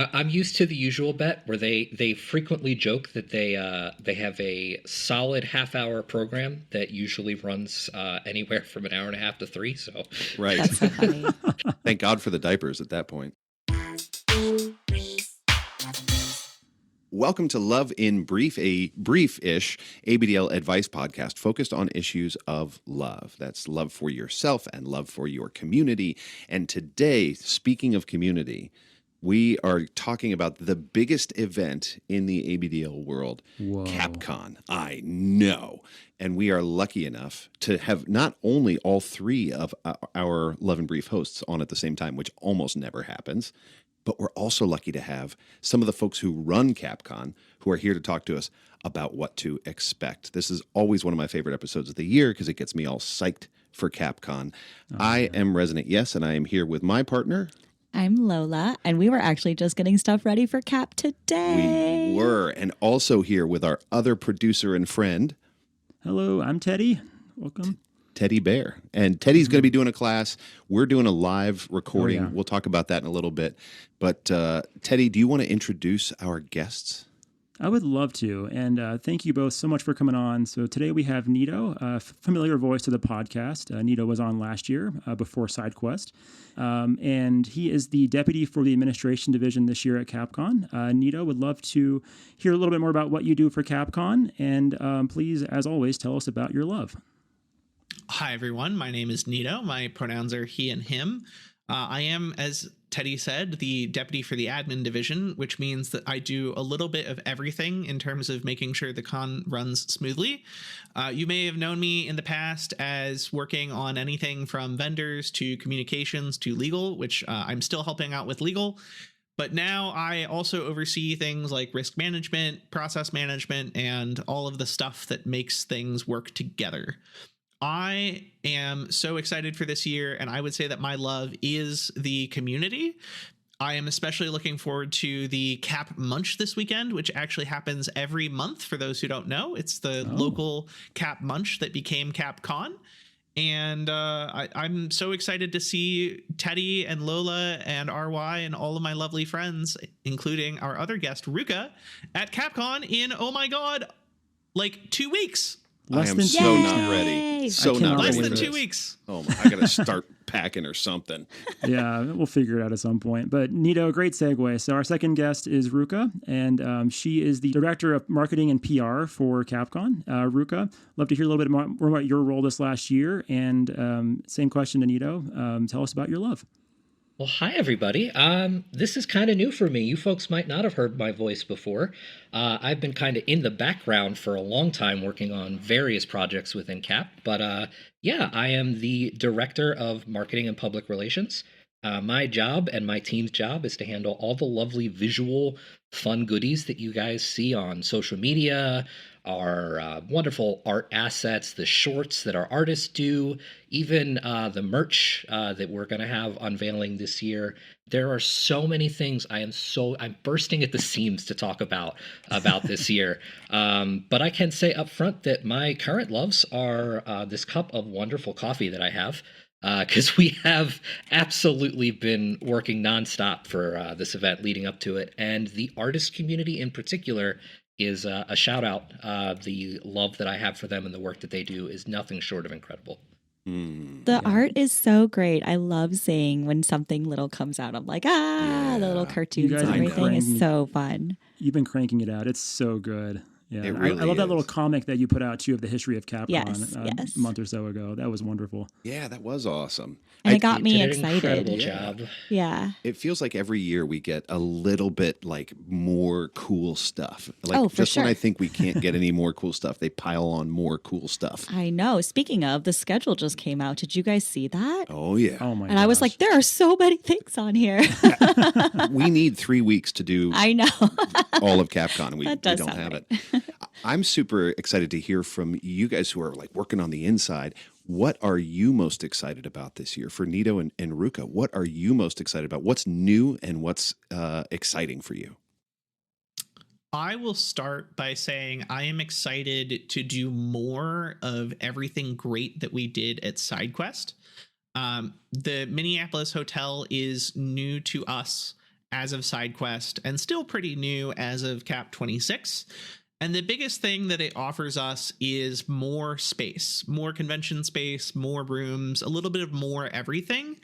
I'm used to the usual bet where they frequently joke that they have a solid half-hour program that usually runs anywhere from an hour and a half to three. So Right. That's so funny. Thank God for the diapers at that point. Welcome to Love in Brief, a brief-ish ABDL advice podcast focused on issues of love. That's love for yourself and love for your community. And today, speaking of community, we are talking about the biggest event in the ABDL world, Whoa. CAPCon. I know. And we are lucky enough to have not only all three of our Love and Brief hosts on at the same time, which almost never happens, but we're also lucky to have some of the folks who run CAPCon who are here to talk to us about what to expect. This is always one of my favorite episodes of the year because it gets me all psyched for CAPCon. I am Resonant Yes, and I am here with my partner. I'm Lola, and we were actually just getting stuff ready for Cap today. We were, and also here with our other producer and friend. Hello, I'm Teddy. Welcome. Teddy Bear. And Teddy's going to be doing a class. We're doing a live recording. Oh, yeah. We'll talk about that in a little bit. But Teddy, do you want to introduce our guests? I would love to. And thank you both so much for coming on. So today we have Nito, a familiar voice to the podcast. Nito was on last year before SideQuest. And he is the deputy for the administration division this year at CAPCon. Nito, would love to hear a little bit more about what you do for CAPCon. And please, as always, tell us about your love. Hi, everyone. My name is Nito. My pronouns are he and him. I am, as Teddy said, the deputy for the admin division, which means that I do a little bit of everything in terms of making sure the con runs smoothly. You may have known me in the past as working on anything from vendors to communications to legal, which I'm still helping out with legal. But now I also oversee things like risk management, process management, and all of the stuff that makes things work together. I am so excited for this year, and I would say that my love is the community. I am especially looking forward to the Cap Munch this weekend, which actually happens every month for those who don't know. It's the local Cap Munch that became CAPCon. And I'm so excited to see Teddy and Lola and RY and all of my lovely friends, including our other guest, Ruka, at CAPCon in, oh my God, like 2 weeks. I am so not ready. So not ready. Less than for 2 this. weeks. Oh, I got to start packing or something. Yeah, we'll figure it out at some point. But Nito, great segue. So our second guest is Ruka, and she is the director of marketing and PR for CAPCon. Ruka, love to hear a little bit more about your role this last year. And same question to Nito. Tell us about your love. Well, hi, everybody. This is kind of new for me. You folks might not have heard my voice before. I've been kind of in the background for a long time working on various projects within CAP. But yeah, I am the Director of Marketing and Public Relations. My job and my team's job is to handle all the lovely visual fun goodies that you guys see on social media, our wonderful art assets, the shorts that our artists do, even the merch that we're going to have unveiling this year. There are so many things I'm bursting at the seams to talk about this year. But I can say up front that my current loves are this cup of wonderful coffee that I have. Because we have absolutely been working nonstop for this event leading up to it. And the artist community in particular is a shout out. The love that I have for them and the work that they do is nothing short of incredible. The art is so great. I love seeing when something little comes out. I'm like, the little cartoons and everything is so fun. You've been cranking it out. It's so good. Yeah, really I love that is. little comic that you put out too of the history of CAPCon Yes. a month or so ago. That was wonderful. Yeah, that was awesome. And it got me did an excited. incredible job. Yeah. It feels like every year we get a little bit like more cool stuff. Like Oh, for just when sure. I think we can't get any more cool stuff, they pile on more cool stuff. I know. Speaking of, the schedule just came out. Did you guys see that? Oh yeah. Oh my! And I was like, there are so many things on here. We need 3 weeks to do I know. all of CAPCon, and we That does don't sound have right. it. I'm super excited to hear from you guys who are like working on the inside. What are you most excited about this year? For Nito and Ruka, what are you most excited about? What's new and what's exciting for you? I will start by saying I am excited to do more of everything great that we did at SideQuest. The Minneapolis Hotel is new to us as of SideQuest and still pretty new as of Cap 26. And the biggest thing that it offers us is more space, more convention space, more rooms, a little bit of more everything.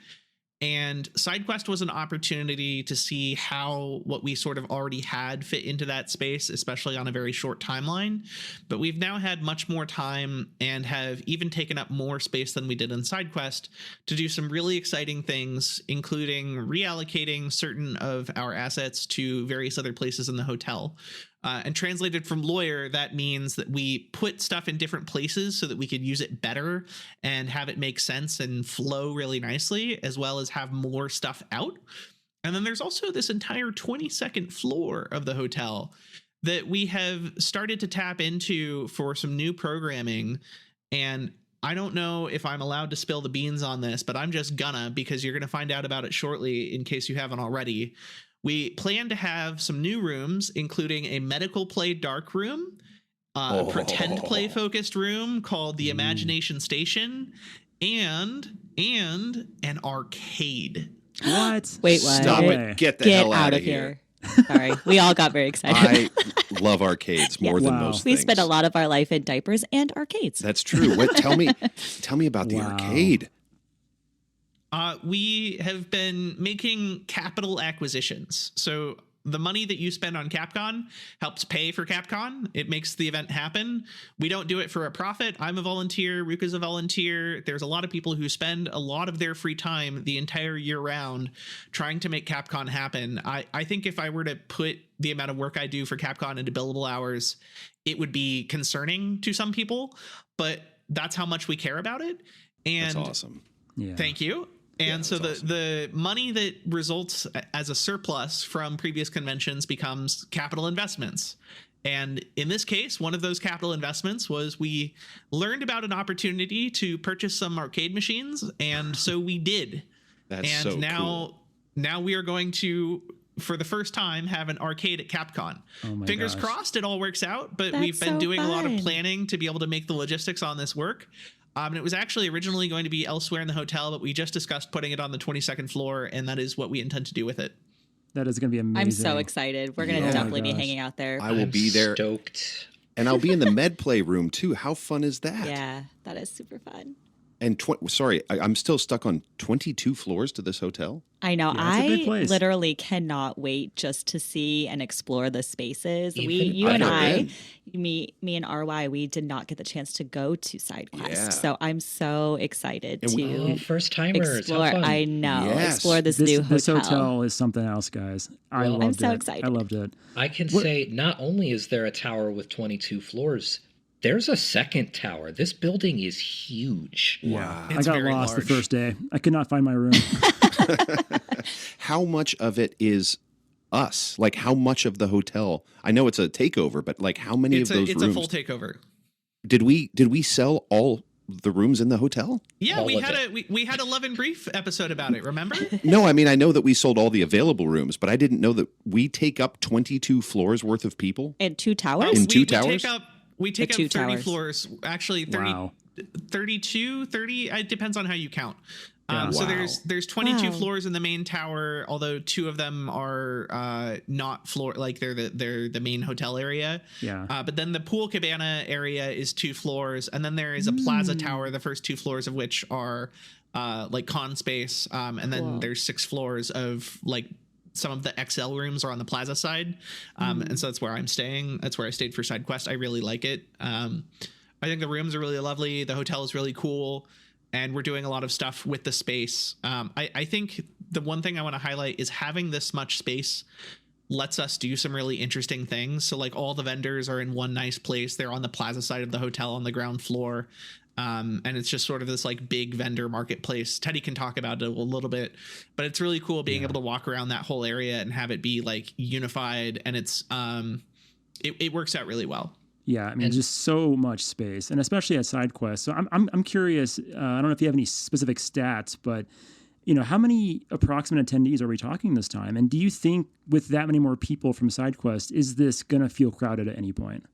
And SideQuest was an opportunity to see how what we sort of already had fit into that space, especially on a very short timeline. But we've now had much more time and have even taken up more space than we did in SideQuest to do some really exciting things, including reallocating certain of our assets to various other places in the hotel. And translated from lawyer, that means that we put stuff in different places so that we could use it better and have it make sense and flow really nicely, as well as have more stuff out. And then there's also this entire 22nd floor of the hotel that we have started to tap into for some new programming. And I don't know if I'm allowed to spill the beans on this, but I'm just gonna, because you're going to find out about it shortly in case you haven't already. We plan to have some new rooms, including a medical play dark room, pretend play focused room called the Imagination Station, and an arcade. What? Wait, what? Stop it. Get the hell out of here. Sorry, we all got very excited. I love arcades more than most We things. spend a lot of our life in diapers and arcades. That's true. Tell me about the arcade. We have been making capital acquisitions. So the money that you spend on CAPCon helps pay for CAPCon. It makes the event happen. We don't do it for a profit. I'm a volunteer. Ruka's a volunteer. There's a lot of people who spend a lot of their free time the entire year round trying to make CAPCon happen. I think if I were to put the amount of work I do for CAPCon into billable hours, it would be concerning to some people, but that's how much we care about it. And that's awesome. Yeah. Thank you. And so the money that results as a surplus from previous conventions becomes capital investments. And in this case, one of those capital investments was we learned about an opportunity to purchase some arcade machines. And so we did. That's and so cool. Now we are going to, for the first time, have an arcade at CAPCon. Fingers crossed it all works out. But we've been doing a lot of planning to be able to make the logistics on this work. And it was actually originally going to be elsewhere in the hotel, but we just discussed putting it on the 22nd floor, and that is what we intend to do with it. That is going to be amazing. I'm so excited. We're going to definitely be hanging out there. I will be there. Stoked. And I'll be in the med play room, too. How fun is that? Yeah, that is super fun. And I'm still stuck on 22 floors to this hotel. I know. Yeah, it's a big I place. literally cannot wait just to see and explore the spaces. Me and RY, we did not get the chance to go to SideQuest. Yeah. So I'm so excited first timers. explore. How fun. I know. Yes. Explore this new hotel. This hotel is something else, guys. I'm so excited. I loved it. I can say not only is there a tower with 22 floors, there's a second tower. This building is huge. Wow. I got lost the first day. I could not find my room. How much of it is us? Like, how much of the hotel? I know it's a takeover, but like, how many of those rooms? It's a full takeover. Did we sell all the rooms in the hotel? Yeah, we had a Love and Brief episode about it. Remember? No, I mean I know that we sold all the available rooms, but I didn't know that we take up 22 floors worth of people And 2 towers? in 2 towers. We take up 2 30 towers. floors. Actually, 30, Wow. 32, 30. It depends on how you count. So Wow. there's 22 Wow. floors in the main tower, although 2 of them are not floor, like they're the main hotel area. Yeah. But then the pool cabana area is 2 floors, and then there is a plaza tower, the first 2 floors of which are like con space, and then there's 6 floors of like some of the XL rooms are on the plaza side, and so that's where I'm staying. That's where I stayed for SideQuest. I really like it. I think the rooms are really lovely. The hotel is really cool. And we're doing a lot of stuff with the space. I think the one thing I want to highlight is having this much space lets us do some really interesting things. So like all the vendors are in one nice place. They're on the plaza side of the hotel on the ground floor. And it's just sort of this like big vendor marketplace. Teddy can talk about it a little bit, but it's really cool being able to walk around that whole area and have it be like unified. And it's it works out really well. Yeah, I mean, just so much space, and especially at SideQuest. So I'm curious. I don't know if you have any specific stats, but how many approximate attendees are we talking this time? And do you think with that many more people from SideQuest, is this going to feel crowded at any point?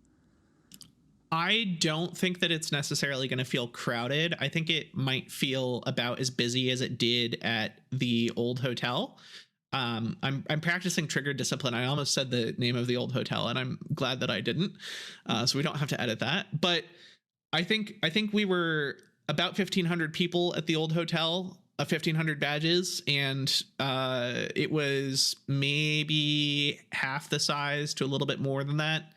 I don't think that it's necessarily going to feel crowded. I think it might feel about as busy as it did at the old hotel. I'm practicing trigger discipline. I almost said the name of the old hotel, and I'm glad that I didn't. So we don't have to edit that. But I think we were about 1,500 people at the old hotel, 1,500 badges, and it was maybe half the size to a little bit more than that.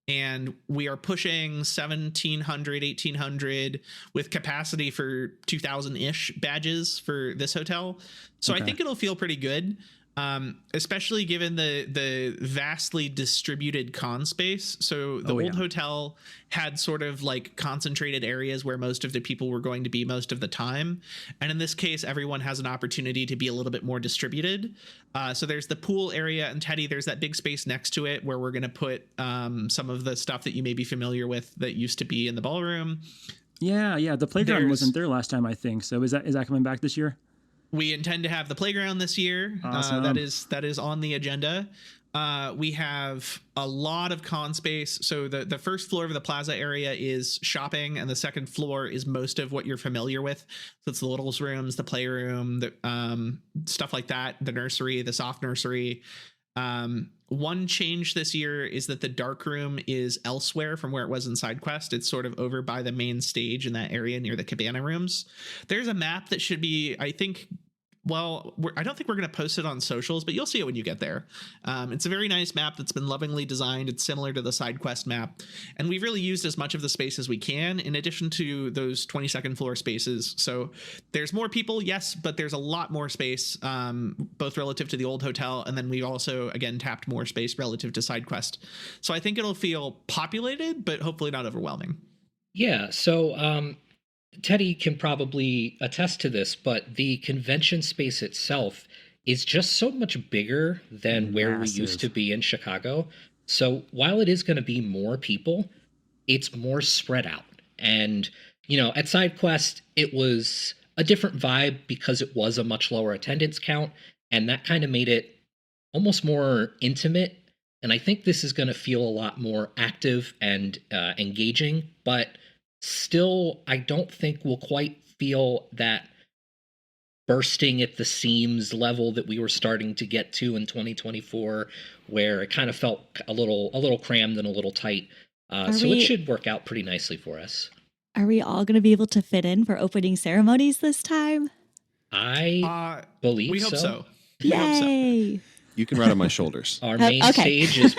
And we are pushing 1,700, 1,800 with capacity for 2,000-ish badges for this hotel. So I think it'll feel pretty good, especially given the vastly distributed con space. So the old hotel had sort of like concentrated areas where most of the people were going to be most of the time. And in this case, everyone has an opportunity to be a little bit more distributed. So there's the pool area, and Teddy, there's that big space next to it where we're going to put some of the stuff that you may be familiar with that used to be in the ballroom. Yeah. The playground wasn't there last time, I think. So is that coming back this year? We intend to have the playground this year. Awesome. That is on the agenda. We have a lot of con space. So the first floor of the plaza area is shopping, and the second floor is most of what you're familiar with. So it's the littles rooms, the playroom, the stuff like that, the nursery, the soft nursery. One change this year is that the dark room is elsewhere from where it was in SideQuest. It's sort of over by the main stage in that area near the cabana rooms. There's a map that should be, I think, I don't think we're going to post it on socials, but you'll see it when you get there. It's a very nice map that's been lovingly designed. It's similar to the SideQuest map, and we've really used as much of the space as we can in addition to those 22nd floor spaces. So there's more people, yes, but there's a lot more space, both relative to the old hotel, and then we also, again, tapped more space relative to SideQuest. So I think it'll feel populated, but hopefully not overwhelming. Yeah, so Teddy can probably attest to this, but the convention space itself is just so much bigger than where we used to be in Chicago. So while it is going to be more people, it's more spread out. And, at SideQuest, it was a different vibe because it was a much lower attendance count, and that kind of made it almost more intimate. And I think this is going to feel a lot more active and engaging, but still, I don't think we'll quite feel that bursting at the seams level that we were starting to get to in 2024, where it kind of felt a little crammed and a little tight. It should work out pretty nicely for us. Are we all going to be able to fit in for opening ceremonies this time? I believe we hope so. Yay! You can ride on my shoulders. Our main stage is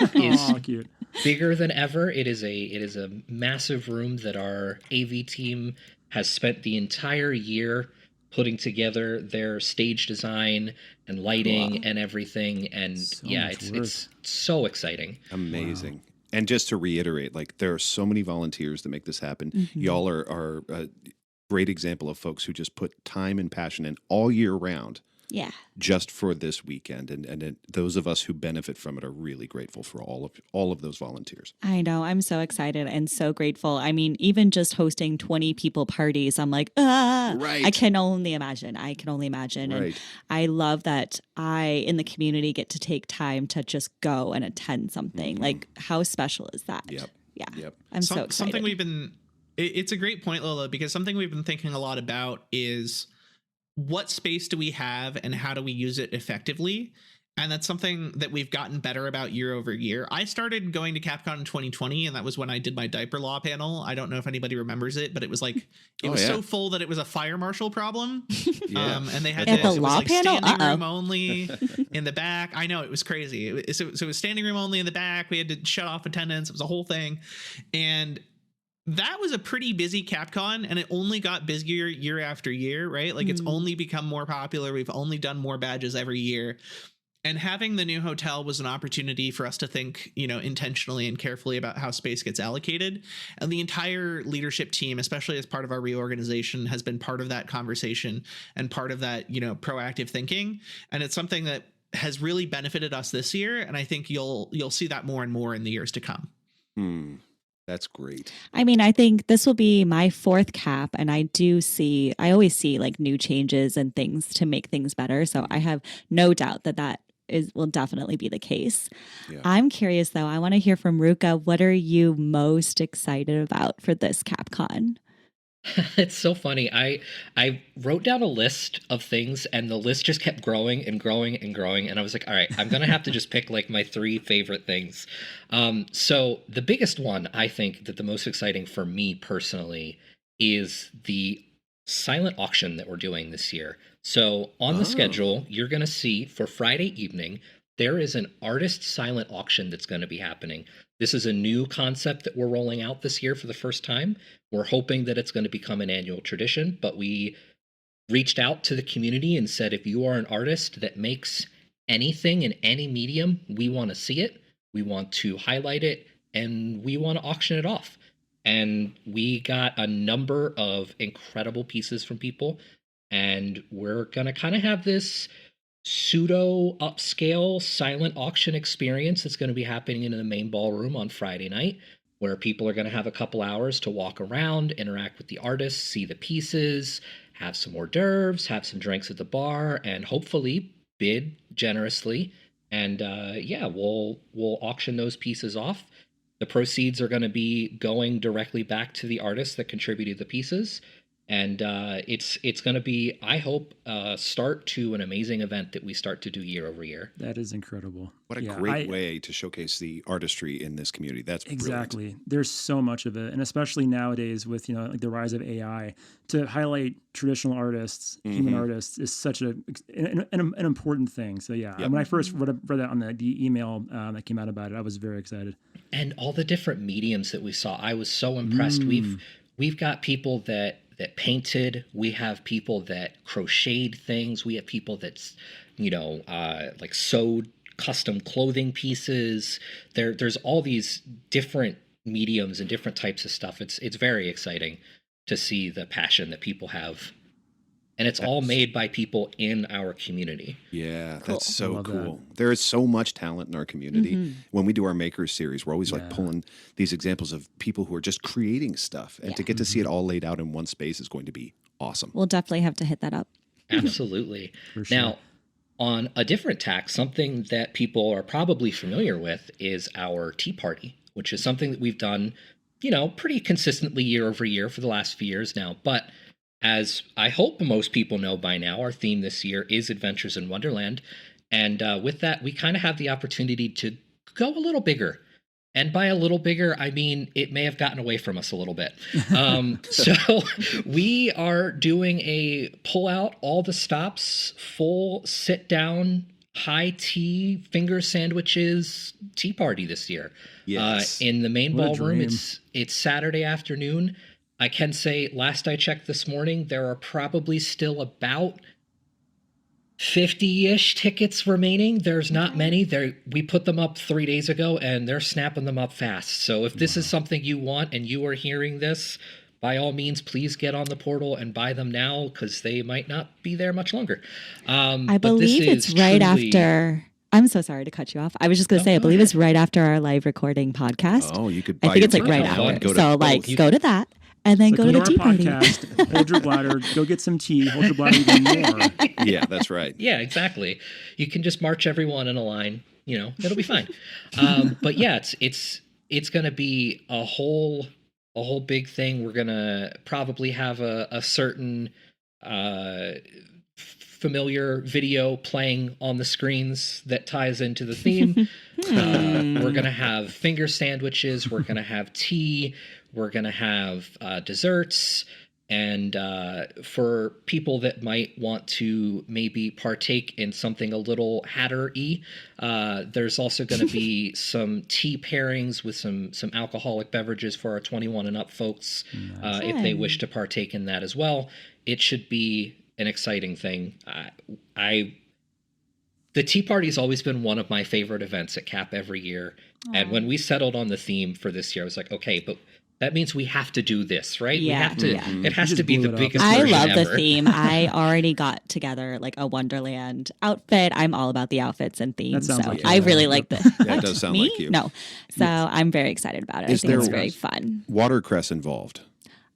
cute. Bigger than ever. It is a massive room that our AV team has spent the entire year putting together their stage design and lighting and everything. And it's so exciting. Amazing. Wow. And just to reiterate, there are so many volunteers that make this happen. Mm-hmm. Y'all are a great example of folks who just put time and passion in all year round. Yeah. Just for this weekend. And those of us who benefit from it are really grateful for all of those volunteers. I know. I'm so excited and so grateful. I mean, even just hosting 20 people parties, I'm like, right. I can only imagine. Right. And I love that I, in the community, get to take time to just go and attend something. Mm-hmm. How special is that? Yep. Yeah. Yep. I'm so excited. It's a great point, Lola, because something we've been thinking a lot about is, what space do we have and how do we use it effectively? And that's something that we've gotten better about year over year. I started going to CAPCon in 2020, and that was when I did my diaper law panel. I don't know if anybody remembers it, but it was so full that it was a fire marshal problem. And they had it was standing room only in the back. I know, it was crazy. So it was standing room only in the back. We had to shut off attendance. It was a whole thing. And that was a pretty busy CAPCon, and it only got busier year after year, right? It's only become more popular. We've only done more badges every year. And having the new hotel was an opportunity for us to think, intentionally and carefully about how space gets allocated. And the entire leadership team, especially as part of our reorganization, has been part of that conversation and part of that, proactive thinking. And it's something that has really benefited us this year. And I think you'll see that more and more in the years to come. That's great. I mean, I think this will be my fourth cap, and I always see new changes and things to make things better. So I have no doubt that will definitely be the case. Yeah. I'm curious though. I want to hear from Ruka. What are you most excited about for this CAPCon? It's so funny. I wrote down a list of things and the list just kept growing and growing and growing, and I was like, all right, I'm gonna have to just pick like my three favorite things. So the biggest one, I think that the most exciting for me personally is the silent auction that we're doing this year. So on the Oh. schedule, you're gonna see for Friday evening, there is an artist silent auction that's going to be happening. This is a new concept that we're rolling out this year for the first time. We're hoping that it's going to become an annual tradition, but we reached out to the community and said, if you are an artist that makes anything in any medium, we want to see it, we want to highlight it, and we want to auction it off. And we got a number of incredible pieces from people, and we're going to kind of have this pseudo upscale silent auction experience that's going to be happening in the main ballroom on Friday night, where people are going to have a couple hours to walk around, interact with the artists, see the pieces, have some hors d'oeuvres, have some drinks at the bar, and hopefully bid generously. And yeah, we'll auction those pieces off. The proceeds are going to be going directly back to the artists that contributed the pieces, and it's going to be, I hope, start to an amazing event that we start to do year over year. That is incredible. What a great way to showcase the artistry in this community. That's exactly brilliant. There's so much of it, and especially nowadays with like the rise of AI, to highlight traditional artists, human artists, is such an important thing. So yeah, when I first read that on the email that came out about it, I was very excited. And all the different mediums that we saw, I was so impressed. We've got people that painted, we have people that crocheted things, we have people that's like sewed custom clothing pieces. There's all these different mediums and different types of stuff. It's very exciting to see the passion that people have, and it's all made by people in our community. Yeah, that's so cool. There is so much talent in our community. When we do our Makers series, we're always like pulling these examples of people who are just creating stuff, and to get to see it all laid out in one space is going to be awesome. We'll definitely have to hit that up. Absolutely. For sure. Now, on a different tack, something that people are probably familiar with is our tea party, which is something that we've done, pretty consistently year over year for the last few years now. But as I hope most people know by now, our theme this year is Adventures in Wonderland. And with that, we kind of have the opportunity to go a little bigger. And by a little bigger, I mean it may have gotten away from us a little bit. So we are doing a pull out all the stops, full sit down, high tea, finger sandwiches tea party this year. Yes. In the main What a ballroom. dream. It's Saturday afternoon. I can say, last I checked this morning, there are probably still about 50-ish tickets remaining. There's not many. We put them up 3 days ago, and they're snapping them up fast. So if this is something you want and you are hearing this, by all means, please get on the portal and buy them now, because they might not be there much longer. I believe it's right after. I'm so sorry to cut you off. I was just going to say, I believe it's right after our live recording podcast. Oh, you could buy I think it's your like ticket right now and after. go to So like both. go to that and then go to the tea party. Podcast, hold your bladder, go get some tea, hold your bladder even more. Yeah, that's right. Yeah, exactly. You can just march everyone in a line. It'll be fine. But yeah, it's going to be a whole big thing. We're going to probably have a certain familiar video playing on the screens that ties into the theme. We're going to have finger sandwiches. We're going to have tea. We're going to have desserts. And for people that might want to maybe partake in something a little Hatter-y, there's also going to be some tea pairings with some alcoholic beverages for our 21 and up folks, if they wish to partake in that as well. It should be an exciting thing. The tea party has always been one of my favorite events at CAP every year. And when we settled on the theme for this year, I was like, okay, but that means we have to do this, right? Yeah, we have to. yeah. It has You to just be blew the it up. biggest I version love the ever. theme. I already got together like a Wonderland outfit. I'm all about the outfits and themes. sounds So like I you. really like the. Yeah, it does sound Me? like you. No. So I'm very excited about it. Is I think it's there- very fun. Watercress involved.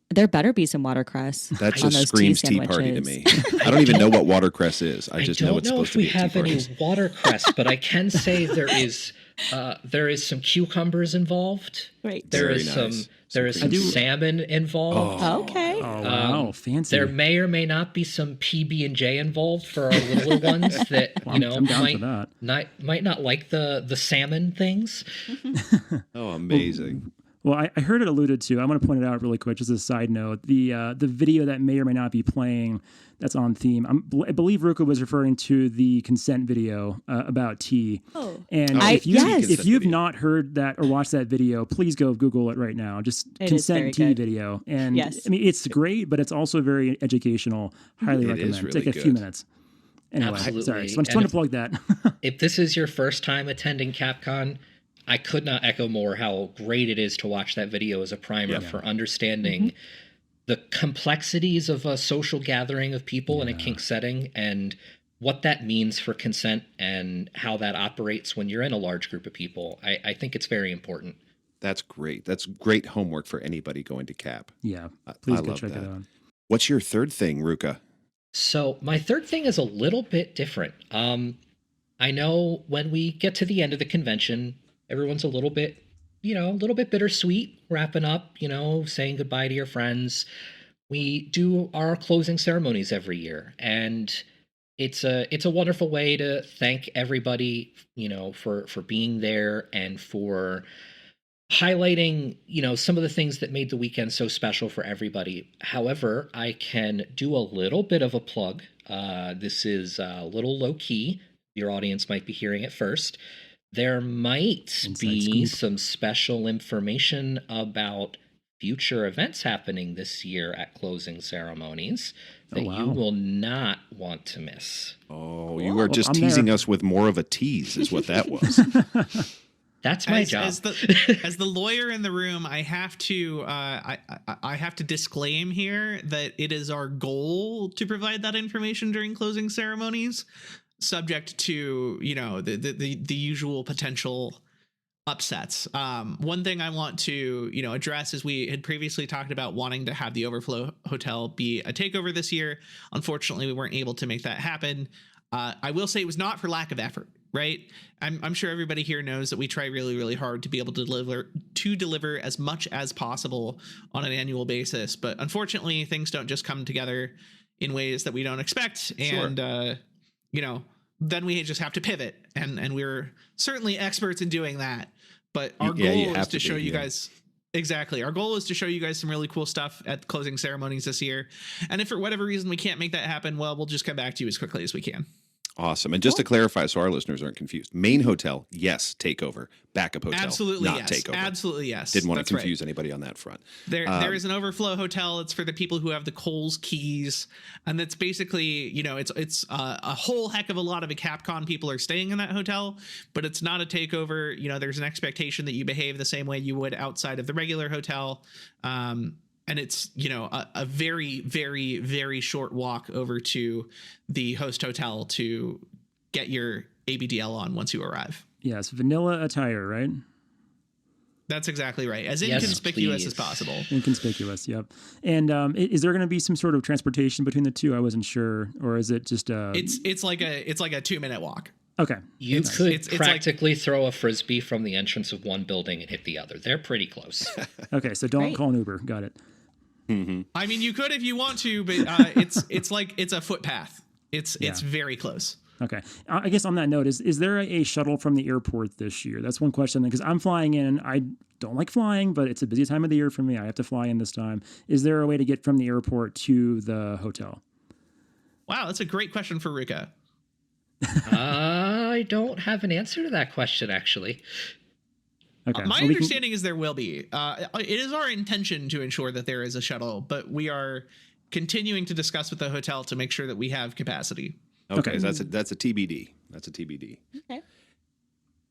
There better be some watercress. That on just those screams tea party to sandwiches. me. I don't even know what watercress is. I just know don't it's know supposed if to we be a tea have party. any watercress, but I can say there is There is some cucumbers involved. Great. There Very is nice. some salmon involved. Okay. Oh, wow. Fancy. There may or may not be some PB&J involved for our littler ones that Well, I'm down for that. might not like the salmon things. Oh, amazing. Well, I heard it alluded to. I'm going to point it out really quick, just as a side note. The video that may or may not be playing that's on theme. I believe Ruka was referring to the consent video about tea. Oh. And if you've not heard that or watched that video, please go Google it right now. Just consent tea video. And Yes. I mean, it's great, but it's also very educational. Highly recommend. really Take a few minutes. Anyway, Absolutely. sorry. So I just want to plug that. If this is your first time attending CAPCon, I could not echo more how great it is to watch that video as a primer for understanding the complexities of a social gathering of people in a kink setting and what that means for consent and how that operates when you're in a large group of people. I think it's very important. That's great. That's great homework for anybody going to CAP. Yeah. Please I go love check that. it out. What's your third thing, Ruka? So my third thing is a little bit different. I know when we get to the end of the convention, everyone's a little bit bittersweet, wrapping up, saying goodbye to your friends. We do our closing ceremonies every year, and it's a wonderful way to thank everybody, for being there and for highlighting, some of the things that made the weekend so special for everybody. However, I can do a little bit of a plug. This is a little low key. Your audience might be hearing it first. There might be some special information about future events happening this year at closing ceremonies that you will not want to miss. Oh, you are just teasing us with more of a tease is what that was. That's my job. As the lawyer in the room, I have to I have to disclaim here that it is our goal to provide that information during closing ceremonies, subject to the usual potential upsets. One thing I want to address is we had previously talked about wanting to have the Overflow Hotel be a takeover this year. Unfortunately, we weren't able to make that happen. I will say it was not for lack of effort. Right. I'm sure everybody here knows that we try really, really hard to be able to deliver as much as possible on an annual basis. But unfortunately, things don't just come together in ways that we don't expect. And, then we just have to pivot. And we're certainly experts in doing that. But our goal is to show you guys. Exactly. Our goal is to show you guys some really cool stuff at closing ceremonies this year. And if for whatever reason we can't make that happen, well, we'll just come back to you as quickly as we can. Awesome. And just to clarify, so our listeners aren't confused, main hotel, yes, takeover. Backup hotel, absolutely not yes. takeover. Absolutely yes. Didn't want to confuse anybody on that front. There is an overflow hotel. It's for the people who have the Kohl's keys, and that's basically it's a whole heck of a lot of CAPCon people are staying in that hotel, but it's not a takeover. There's an expectation that you behave the same way you would outside of the regular hotel. And it's, a very, very, very short walk over to the host hotel to get your ABDL on once you arrive. Yes, vanilla attire, right? That's exactly right. As inconspicuous as possible. Inconspicuous, yep. And is there going to be some sort of transportation between the two? I wasn't sure, or is it just It's like a 2-minute walk. Okay. You could practically throw a Frisbee from the entrance of one building and hit the other. They're pretty close. Okay, so don't call an Uber. Got it. Mm-hmm. I mean, you could if you want to, but it's a footpath. It's very close. Okay. I guess on that note, is there a shuttle from the airport this year? That's one question, because I'm flying in. I don't like flying, but it's a busy time of the year for me. I have to fly in this time. Is there a way to get from the airport to the hotel? Wow, that's a great question for Ruka. I don't have an answer to that question, actually. Okay. My understanding is there will be. It is our intention to ensure that there is a shuttle, but we are continuing to discuss with the hotel to make sure that we have capacity. Okay. That's a TBD. That's a TBD. Okay.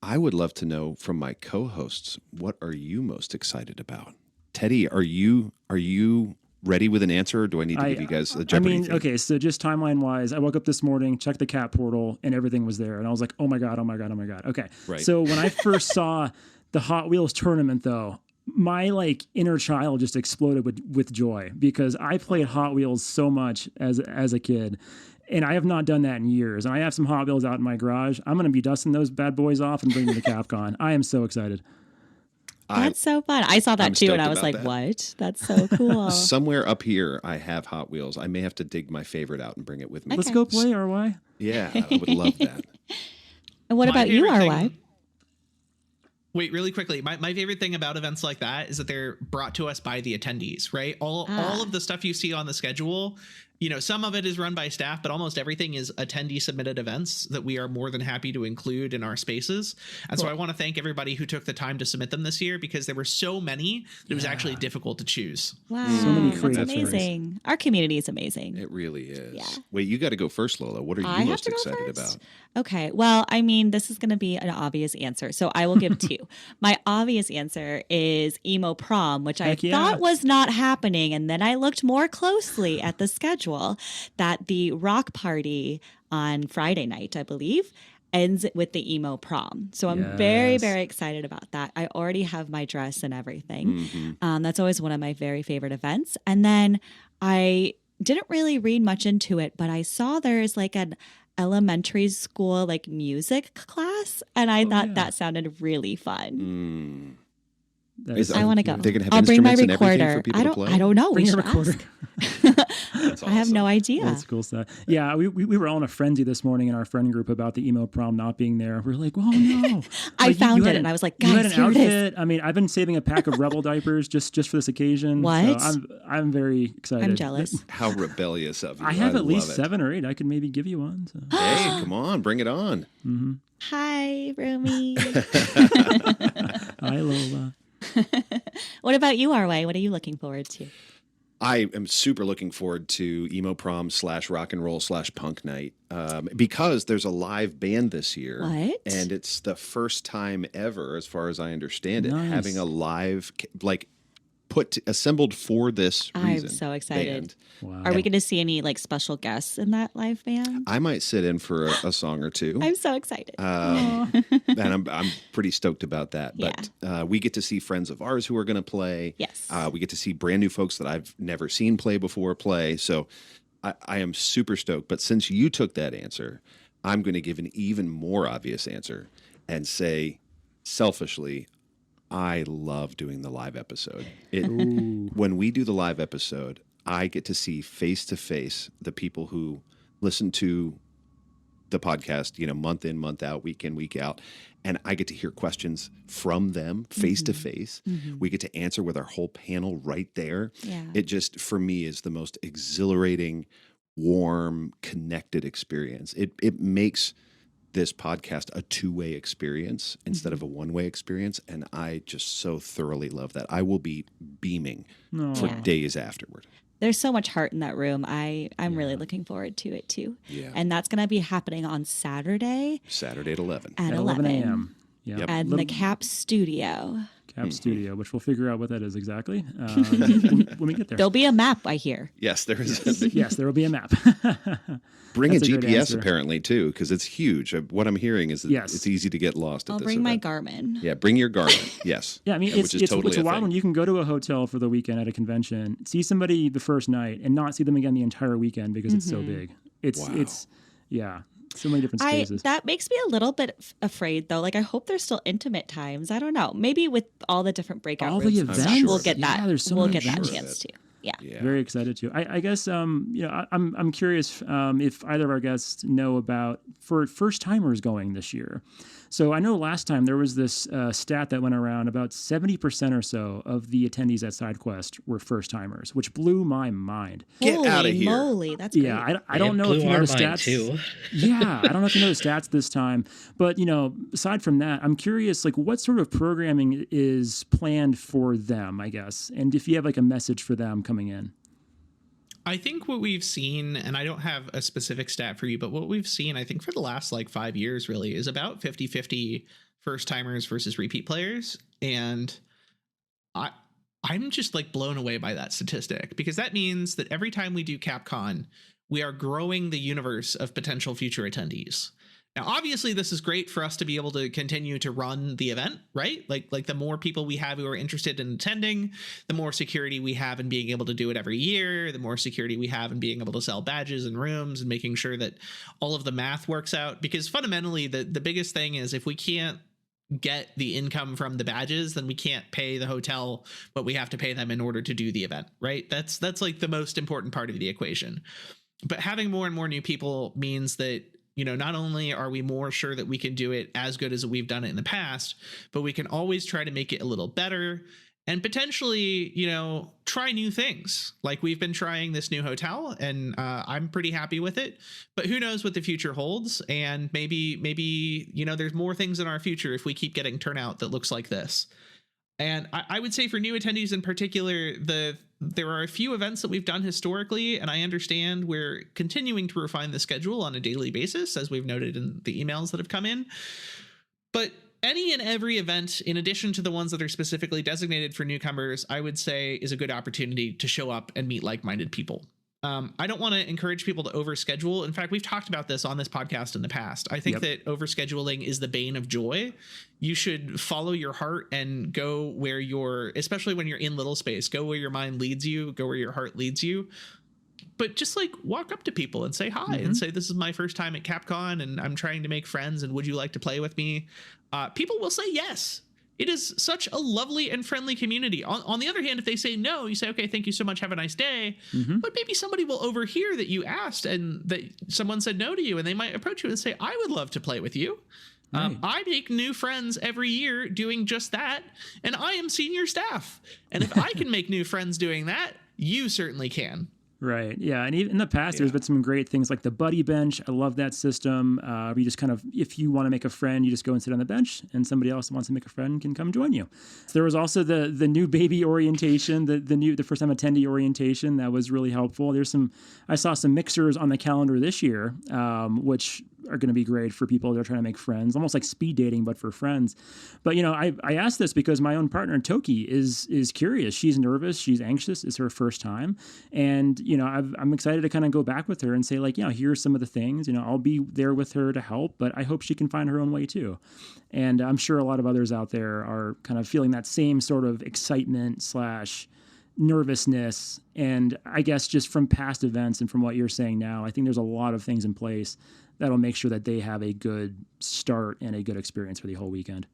I would love to know from my co-hosts, what are you most excited about? Teddy, are you ready with an answer, or do I need to give you guys a Jeopardy thing? Okay, so just timeline-wise, I woke up this morning, checked the CAP portal, and everything was there. And I was like, oh my God. Okay. Right. So when I first saw the Hot Wheels tournament, though, my inner child just exploded with joy, because I played Hot Wheels so much as a kid, And I have not done that in years. And I have some Hot Wheels out in my garage. I'm going to be dusting those bad boys off and bringing them to CAPCon. I am so excited. That's so fun. I saw that I'm too, and stoked I was about like, that. what? That's so cool. Somewhere up here, I have Hot Wheels. I may have to dig my favorite out and bring it with me. Let's go play RY. Yeah, I would love that. And what My about you, favorite RY? thing- Wait, really quickly. My favorite thing about events like that is that they're brought to us by the attendees, right? All of the stuff you see on the schedule, you know, some of it is run by staff, but almost everything is attendee submitted events that we are more than happy to include in our spaces. And so I want to thank everybody who took the time to submit them this year, because there were so many that it was actually difficult to choose. Wow, So many that's creative amazing. Our community is amazing. It really is. Yeah. Wait, you got to go first, Lola. What are I you have most to go excited first? about? Okay. Well, I mean, this is going to be an obvious answer. So I will give two. My obvious answer is emo prom, which I Heck yeah. thought was not happening. And then I looked more closely at the schedule that the rock party on Friday night, I believe, ends with the emo prom. So I'm very, Yes. very excited about that. I already have my dress and everything. Mm-hmm. That's always one of my very favorite events. And then I didn't really read much into it, but I saw there's like an elementary school like music class, and I thought that sounded really fun. That is I want to go. They're gonna have I'll bring my instruments and everything recorder. for people I to don't. play? I don't know. Bring We your should recorder. ask. That's I have awesome. no idea. That's cool stuff. Yeah, we were all in a frenzy this morning in our friend group about the emo prom not being there. We were like, "Oh no!" I Like, found had it and I was like, you had "Guys, an here it is." outfit. I mean, I've been saving a pack of Rebel diapers just for this occasion. What? So I'm very excited. I'm jealous. How rebellious of you. I have at least love it. 7 or 8. I could maybe give you one. So. Hey, come on, bring it on. Hi, Rumi. Hi, Lola. What about you, RY? What are you looking forward to? I am super looking forward to emo prom / rock and roll / punk night because there's a live band this year. What? And it's the first time ever, as far as I understand it, Nice. having a live, like, assembled for this reason. I'm so excited. band. Wow. Are we going to see any like special guests in that live band? I might sit in for a song or two. I'm so excited. And I'm pretty stoked about that. But we get to see friends of ours who are going to play. Yes. We get to see brand new folks that I've never seen play before play. So I am super stoked. But since you took that answer, I'm going to give an even more obvious answer and say, selfishly, I love doing the live episode. When we do the live episode, I get to see face to face the people who listen to the podcast, you know, month in, month out, week in, week out. And I get to hear questions from them face to face. We get to answer with our whole panel right there. Yeah. It just, for me, is the most exhilarating, warm, connected experience. It makes this podcast a two-way experience instead of a one-way experience. And I just so thoroughly love that. I will be beaming for Yeah. days afterward. There's so much heart in that room. I'm really looking forward to it too. Yeah. And that's going to be happening on Saturday Saturday at 11. at At 11 a.m. Yeah. Yep. at the CAP studio. Cap Studio, which we'll figure out what that is exactly when we get there. There'll be a map, I hear. Yes, there is. Yes, there will be a map. Bring That's a a good GPS answer. apparently too, because it's huge. What I'm hearing is that Yes. it's easy to get lost at I'll this bring my event. Garmin. Yeah, bring your Garmin. Yes. Yeah, I mean, which is totally it's a wild thing. one. You can go to a hotel for the weekend at a convention, see somebody the first night, and not see them again the entire weekend because it's so big. It's so many different spaces. That makes me a little bit afraid though. Like I hope there's still intimate times. I don't know. Maybe with all the different breakout All rooms the and stuff, events? we'll get Yeah, that. there's so we'll many get that sure of chance it. too. Yeah. Yeah. Very excited to. I guess I'm curious if either of our guests know about for first timers going this year. So I know last time there was this stat that went around about 70% or so of the attendees at SideQuest were first timers, which blew my mind. Get Holy outta here. moly, that's great. Yeah, I don't know if Blew you know our the mind, stats. too. Yeah, I don't know if you know the stats this time, but aside from that, I'm curious, like, what sort of programming is planned for them, I guess, and if you have like a message for them coming in. I think what we've seen, and I don't have a specific stat for you, but what we've seen, I think for the last like 5 years really, is about 50-50 first timers versus repeat players. And I'm just like blown away by that statistic, because that means that every time we do CAPCon, we are growing the universe of potential future attendees. Now, obviously, this is great for us to be able to continue to run the event, right? Like the more people we have who are interested in attending, the more security we have in being able to do it every year, the more security we have in being able to sell badges and rooms and making sure that all of the math works out. Because fundamentally, the biggest thing is if we can't get the income from the badges, then we can't pay the hotel what we have to pay them in order to do the event, right? That's like the most important part of the equation. But having more and more new people means that, you know, not only are we more sure that we can do it as good as we've done it in the past, but we can always try to make it a little better and potentially, you know, try new things. Like we've been trying this new hotel, and I'm pretty happy with it, but who knows what the future holds. And maybe, you know, there's more things in our future if we keep getting turnout that looks like this. And I would say for new attendees in particular, there are a few events that we've done historically, and I understand we're continuing to refine the schedule on a daily basis, as we've noted in the emails that have come in. But any and every event, in addition to the ones that are specifically designated for newcomers, I would say is a good opportunity to show up and meet like-minded people. I don't want to encourage people to overschedule. In fact, we've talked about this on this podcast in the past. I think that overscheduling is the bane of joy. You should follow your heart and go where especially when you're in little space, go where your mind leads you, go where your heart leads you. But just like walk up to people and say hi and say, this is my first time at CAPCon and I'm trying to make friends and would you like to play with me? People will say yes. It is such a lovely and friendly community. On the other hand, if they say no, you say, okay, thank you so much. Have a nice day. But maybe somebody will overhear that you asked and that someone said no to you, and they might approach you and say, I would love to play with you. Right. I make new friends every year doing just that, and I am senior staff. And if I can make new friends doing that, you certainly can. Right. Yeah. And even in the past, there's been some great things like the buddy bench. I love that system. Where you just kind of, if you want to make a friend, you just go and sit on the bench, and somebody else who wants to make a friend can come join you. So there was also the new baby orientation, the first time attendee orientation that was really helpful. I saw some mixers on the calendar this year, which are going to be great for people that are trying to make friends, almost like speed dating, but for friends. But, you know, I asked this because my own partner, Toki, is curious. She's nervous. She's anxious. It's her first time. And, you know, I'm excited to kind of go back with her and say, like, you know, here's some of the things, you know, I'll be there with her to help, but I hope she can find her own way too. And I'm sure a lot of others out there are kind of feeling that same sort of excitement / nervousness. And I guess just from past events and from what you're saying now, I think there's a lot of things in place that'll make sure that they have a good start and a good experience for the whole weekend.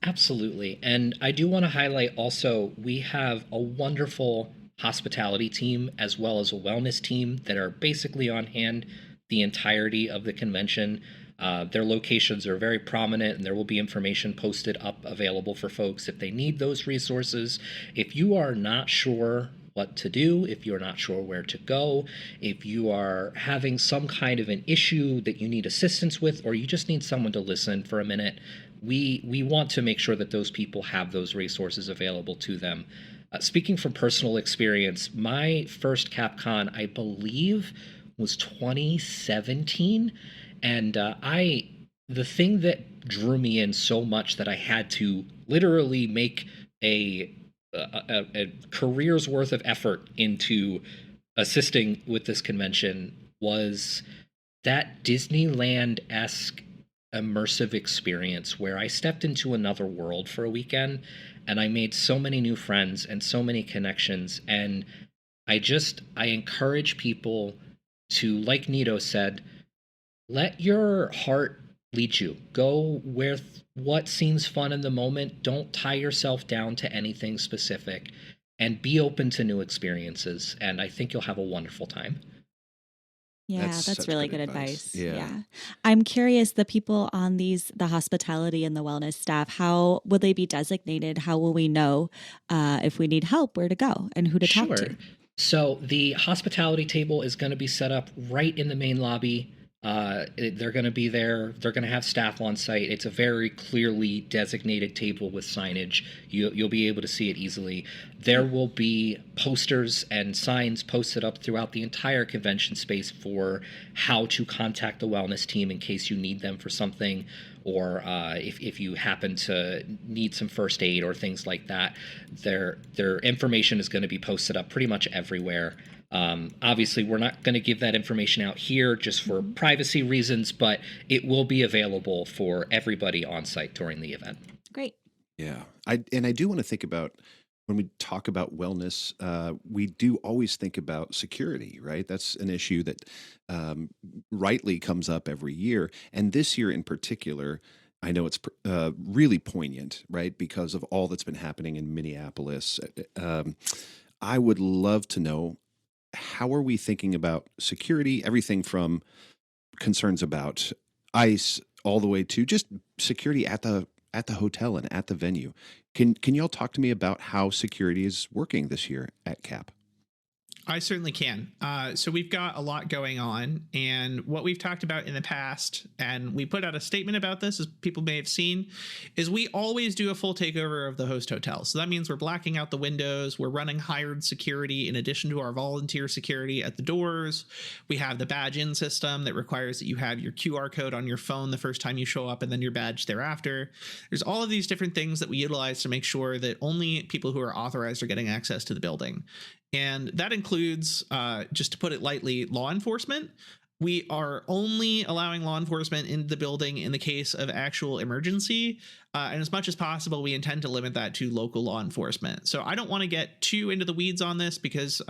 Absolutely. And I do want to highlight also, we have a wonderful hospitality team as well as a wellness team that are basically on hand the entirety of the convention. Their locations are very prominent, and there will be information posted up available for folks if they need those resources. If you are not sure what to do, if you're not sure where to go, if you are having some kind of an issue that you need assistance with, or you just need someone to listen for a minute, we want to make sure that those people have those resources available to them. Speaking from personal experience, my first CAPCon, I believe, was 2017. And the thing that drew me in so much that I had to literally make a career's worth of effort into assisting with this convention was that Disneyland-esque immersive experience where I stepped into another world for a weekend and I made so many new friends and so many connections. And I encourage people to, like Nito said, let your heart lead you. Go where what seems fun in the moment. Don't tie yourself down to anything specific, and be open to new experiences. And I think you'll have a wonderful time. Yeah, that's really good advice. Yeah. I'm curious, the people on the hospitality and the wellness staff, how will they be designated? How will we know if we need help, where to go and who to talk to? So the hospitality table is going to be set up right in the main lobby. They're going to be there. They're going to have staff on site. It's a very clearly designated table with signage. You'll be able to see it easily. There will be posters and signs posted up throughout the entire convention space for how to contact the wellness team in case you need them for something, or if you happen to need some first aid or things like that. Their information is going to be posted up pretty much everywhere. Obviously, we're not going to give that information out here just for privacy reasons, but it will be available for everybody on site during the event. Great. Yeah. I do want to think about when we talk about wellness, we do always think about security, right? That's an issue that rightly comes up every year. And this year in particular, I know it's really poignant, right? Because of all that's been happening in Minneapolis. I would love to know, how are we thinking about security? Everything from concerns about ICE all the way to just security at the hotel and at the venue. Can y'all talk to me about how security is working this year at CAP? I certainly can. So we've got a lot going on, and what we've talked about in the past, and we put out a statement about this, as people may have seen, is we always do a full takeover of the host hotel. So that means we're blacking out the windows, we're running hired security in addition to our volunteer security at the doors. We have the badge in system that requires that you have your QR code on your phone the first time you show up, and then your badge thereafter. There's all of these different things that we utilize to make sure that only people who are authorized are getting access to the building. And that includes, just to put it lightly, law enforcement. We are only allowing law enforcement into the building in the case of actual emergency. And as much as possible, we intend to limit that to local law enforcement. So I don't want to get too into the weeds on this because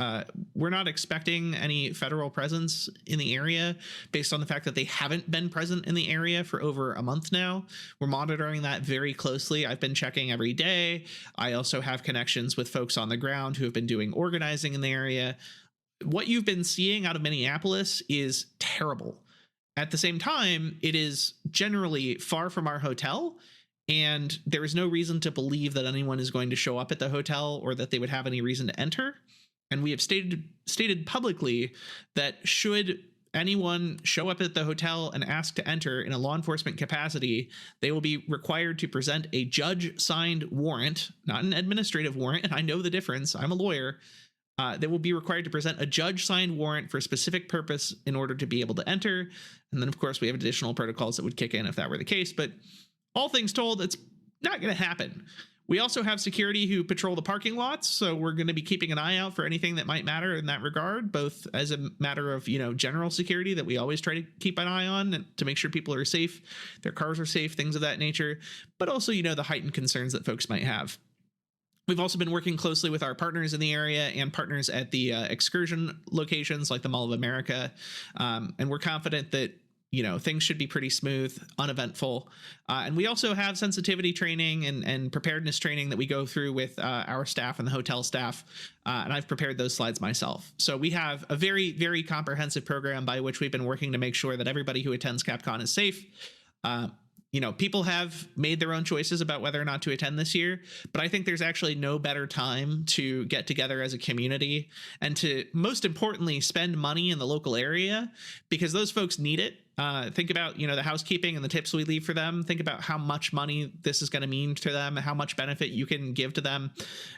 we're not expecting any federal presence in the area based on the fact that they haven't been present in the area for over a month now. We're monitoring that very closely. I've been checking every day. I also have connections with folks on the ground who have been doing organizing in the area. What you've been seeing out of Minneapolis is terrible. At the same time, it is generally far from our hotel, and there is no reason to believe that anyone is going to show up at the hotel or that they would have any reason to enter. And we have stated publicly that should anyone show up at the hotel and ask to enter in a law enforcement capacity, they will be required to present a judge-signed warrant, not an administrative warrant, and I know the difference. I'm a lawyer. They will be required to present a judge-signed warrant for a specific purpose in order to be able to enter. And then, of course, we have additional protocols that would kick in if that were the case. But all things told, it's not going to happen. We also have security who patrol the parking lots, so we're going to be keeping an eye out for anything that might matter in that regard, both as a matter of, general security that we always try to keep an eye on and to make sure people are safe, their cars are safe, things of that nature, but also, the heightened concerns that folks might have. We've also been working closely with our partners in the area and partners at the excursion locations like the Mall of America. And we're confident that, things should be pretty smooth, uneventful. And we also have sensitivity training and preparedness training that we go through with our staff and the hotel staff. And I've prepared those slides myself. So we have a very, very comprehensive program by which we've been working to make sure that everybody who attends CAPCon is safe. People have made their own choices about whether or not to attend this year, but I think there's actually no better time to get together as a community and to, most importantly, spend money in the local area because those folks need it. Think about, the housekeeping and the tips we leave for them. Think about how much money this is going to mean to them, how much benefit you can give to them.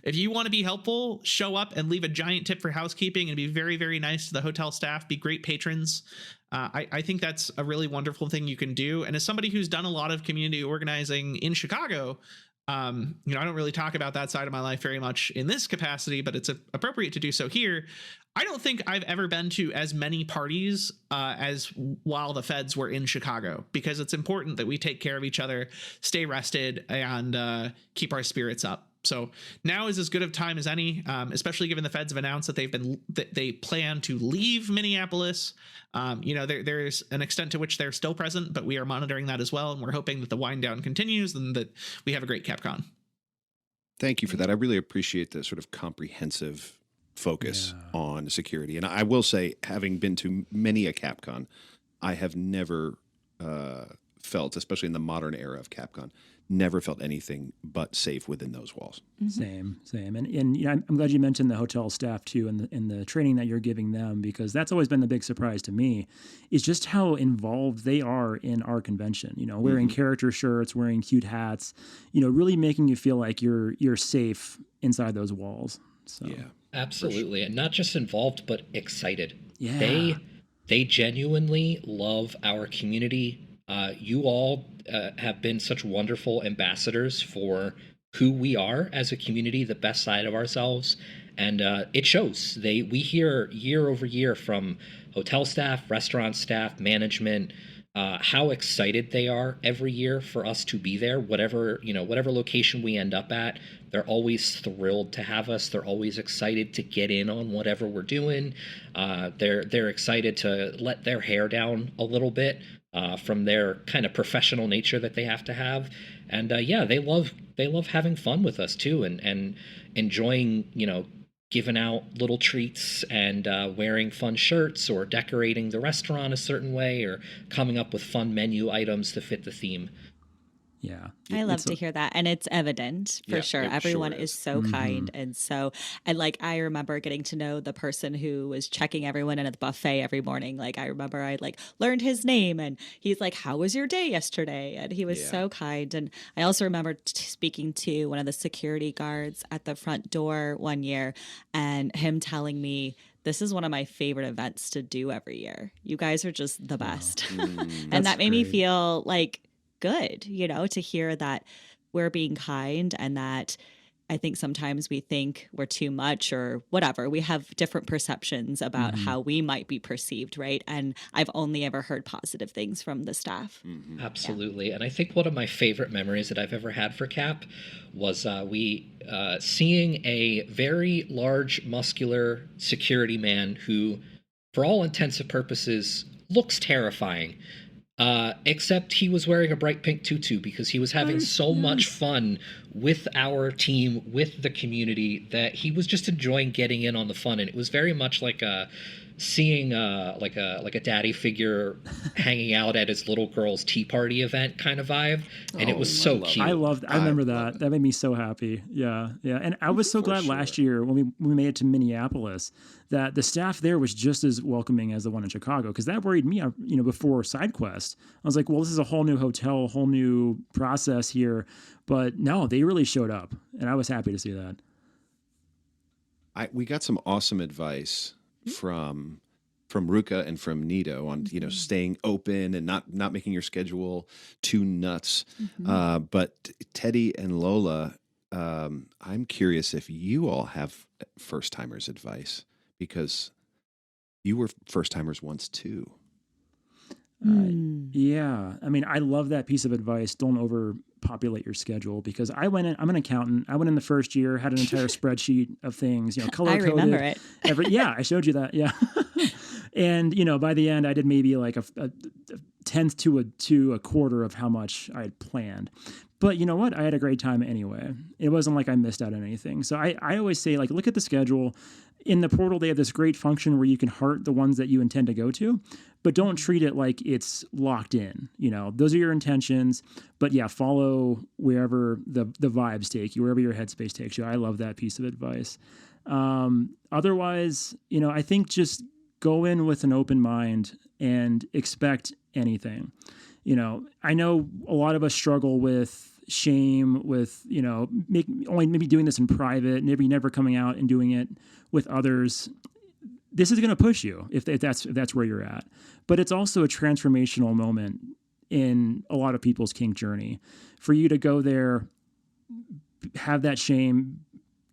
If you want to be helpful, show up and leave a giant tip for housekeeping and be very, very nice to the hotel staff, be great patrons. I think that's a really wonderful thing you can do. And as somebody who's done a lot of community organizing in Chicago, I don't really talk about that side of my life very much in this capacity, but it's appropriate to do so here. I don't think I've ever been to as many parties as while the feds were in Chicago, because it's important that we take care of each other, stay rested, and keep our spirits up. So now is as good of time as any, especially given the feds have announced that they plan to leave Minneapolis. There's an extent to which they're still present, but we are monitoring that as well. And we're hoping that the wind down continues and that we have a great CAPCon. Thank you for that. I really appreciate the sort of comprehensive focus on security. And I will say, having been to many a CAPCon, I have never felt, especially in the modern era of CAPCon, never felt anything but safe within those walls. Mm-hmm. Same. And I'm glad you mentioned the hotel staff too, and the training that you're giving them, because that's always been the big surprise to me, is just how involved they are in our convention. Wearing character shirts, wearing cute hats, really making you feel like you're safe inside those walls. So yeah, absolutely, sure. And not just involved, but excited. Yeah, they genuinely love our community. You all have been such wonderful ambassadors for who we are as a community, the best side of ourselves. and it shows. We hear year over year from hotel staff, restaurant staff, management, how excited they are every year for us to be there. Whatever location we end up at, they're always thrilled to have us. They're always excited to get in on whatever we're doing. They're excited to let their hair down a little bit from their kind of professional nature that they have to have. And yeah, they love having fun with us too, and enjoying, giving out little treats and wearing fun shirts, or decorating the restaurant a certain way, or coming up with fun menu items to fit the theme. Yeah. I love to hear that. And it's evident for sure. Everyone is so kind. And like, I remember getting to know the person who was checking everyone in at the buffet every morning. Like, I remember I like learned his name, and he's like, "How was your day yesterday?" And he was so kind. And I also remember speaking to one of the security guards at the front door one year, and him telling me, "This is one of my favorite events to do every year. You guys are just the best." And that made me feel like good, to hear that we're being kind, and that I think sometimes we think we're too much or whatever. We have different perceptions about how we might be perceived, right? And I've only ever heard positive things from the staff. Absolutely. And I think one of my favorite memories that I've ever had for CAP was we seeing a very large, muscular security man who, for all intents and purposes, looks terrifying. Except he was wearing a bright pink tutu because he was having so much fun with our team, with the community, that he was just enjoying getting in on the fun. And it was very much like seeing like a daddy figure hanging out at his little girl's tea party event kind of vibe. And it was so cute. I remember that. That made me so happy. Yeah. And I was so glad last year when we made it to Minneapolis that the staff there was just as welcoming as the one in Chicago, because that worried me, before SideQuest. I was like, well, this is a whole new hotel, a whole new process here. But no, they really showed up, and I was happy to see that. We got some awesome advice from Ruka and from Nito on staying open and not making your schedule too nuts. But Teddy and Lola, I'm curious if you all have first timers advice, because you were first timers once too. Yeah. I mean, I love that piece of advice. Don't overpopulate your schedule, because I'm an accountant. I went in the first year, had an entire spreadsheet of things, color coded. I remember it. I showed you that. Yeah. And, by the end I did maybe like a tenth to a quarter of how much I had planned. But you know what? I had a great time anyway. It wasn't like I missed out on anything. So I always say, like, look at the schedule. In the portal, they have this great function where you can heart the ones that you intend to go to, but don't treat it like it's locked in. Those are your intentions, but yeah, follow wherever the vibes take you, wherever your headspace takes you. I love that piece of advice. Otherwise, I think just go in with an open mind and expect anything. I know a lot of us struggle with shame, with only maybe doing this in private, maybe never coming out and doing it with others. This is going to push you if that's where you're at. But it's also a transformational moment in a lot of people's kink journey. For you to go there, have that shame,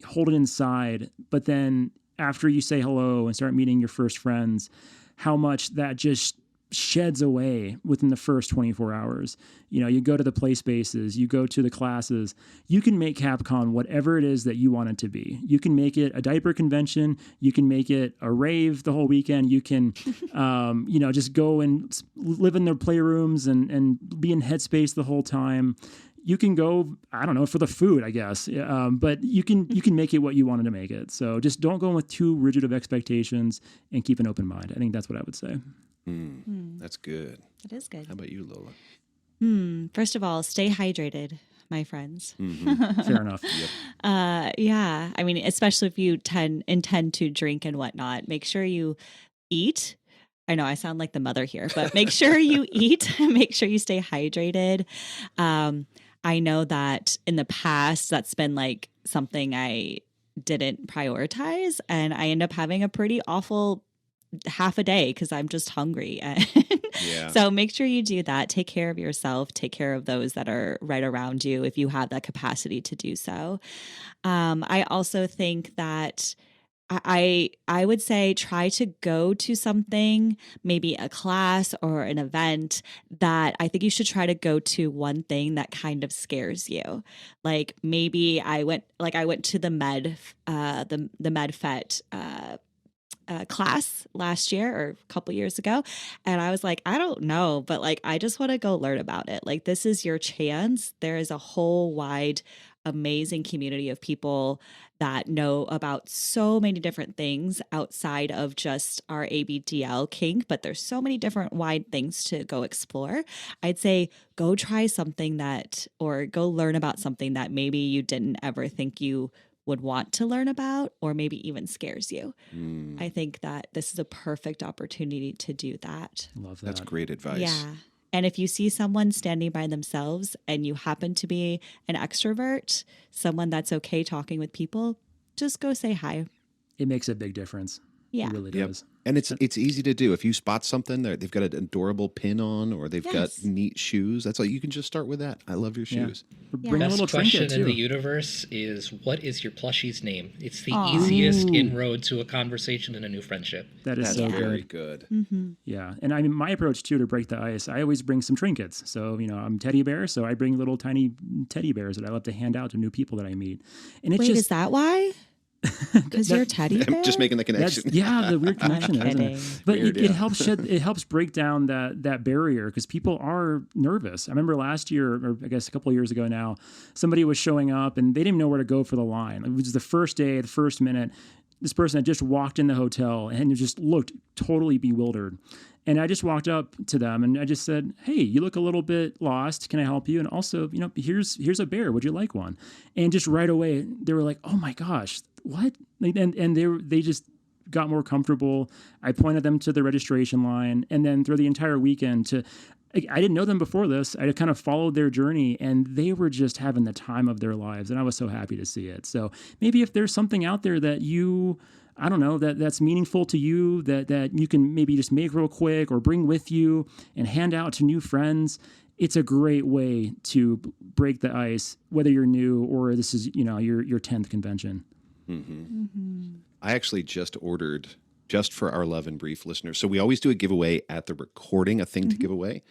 hold it inside, but then after you say hello and start meeting your first friends, how much that just sheds away within the first 24 hours. You go to the play spaces, you go to the classes, you can make CAPCon whatever it is that you want it to be. You can make it a diaper convention, you can make it a rave the whole weekend, you can, just go and live in their playrooms and be in headspace the whole time. You can go, I don't know, for the food, I guess. But you can make it what you wanted to make it. So just don't go in with too rigid of expectations and keep an open mind. I think that's what I would say. That's good. It is good. How about you, Lola? First of all, stay hydrated, my friends. Fair enough. Yep. Yeah. I mean, especially if you intend to drink and whatnot, make sure you eat. I know I sound like the mother here, but make sure you eat. Make sure you stay hydrated. I know that in the past, that's been like something I didn't prioritize, and I end up having a pretty awful half a day because I'm just hungry. So make sure you do that. Take care of yourself. Take care of those that are right around you if you have that capacity to do so. I also think that I would say try to go to something, maybe a class or an event that I think you should try to go to one thing that kind of scares you. Like maybe I went to the the MedFet class last year or a couple years ago, and I was like, I don't know, but like I just want to go learn about it. Like this is your chance. There is a whole wide amazing community of people that know about so many different things outside of just our ABDL kink, but there's so many different wide things to go explore. I'd say go try something that, or go learn about something that maybe you didn't ever think you would want to learn about, or maybe even scares you. I think that this is a perfect opportunity to do that. Love that. That's great advice. Yeah. And if you see someone standing by themselves and you happen to be an extrovert, someone that's okay talking with people, just go say hi. It makes a big difference. Yeah. It really Yep. does. And it's easy to do. If you spot something, they've got an adorable pin on, or they've got Yes. neat shoes. That's all. You can just start with that. I love your Yeah. shoes. Bring a Best little question trinket in the too. universe is, what is your plushie's name? It's the Aw. easiest Ooh. inroad to a conversation and a new friendship. That is That's so very good. good. Yeah. And I mean, my approach too to break the ice, I always bring some trinkets. So, I'm teddy bear. So I bring little tiny teddy bears that I love to hand out to new people that I meet. And it's Wait, just, is that why? Because you're a teddy bear? I'm just making the that's, connection. yeah, the weird connection there, isn't it? kidding. But Weird, it yeah. helps it helps break down that barrier, because people are nervous. I remember last year, or I guess a couple of years ago now, somebody was showing up and they didn't know where to go for the line. It was the first day, the first minute. This person had just walked in the hotel and just looked totally bewildered. And I just walked up to them and I just said, "Hey, you look a little bit lost. Can I help you? And also, here's a bear. Would you like one?" And just right away, they were like, "Oh my gosh, what?" And they just got more comfortable. I pointed them to the registration line, and then through the entire weekend I didn't know them before this. I kind of followed their journey, and they were just having the time of their lives, and I was so happy to see it. So maybe if there's something out there that I don't know, that's meaningful to you, that you can maybe just make real quick or bring with you and hand out to new friends, it's a great way to break the ice, whether you're new or this is, your 10th convention. I actually just ordered, just for our Love and Brief listeners. So we always do a giveaway at the recording, a thing to give away.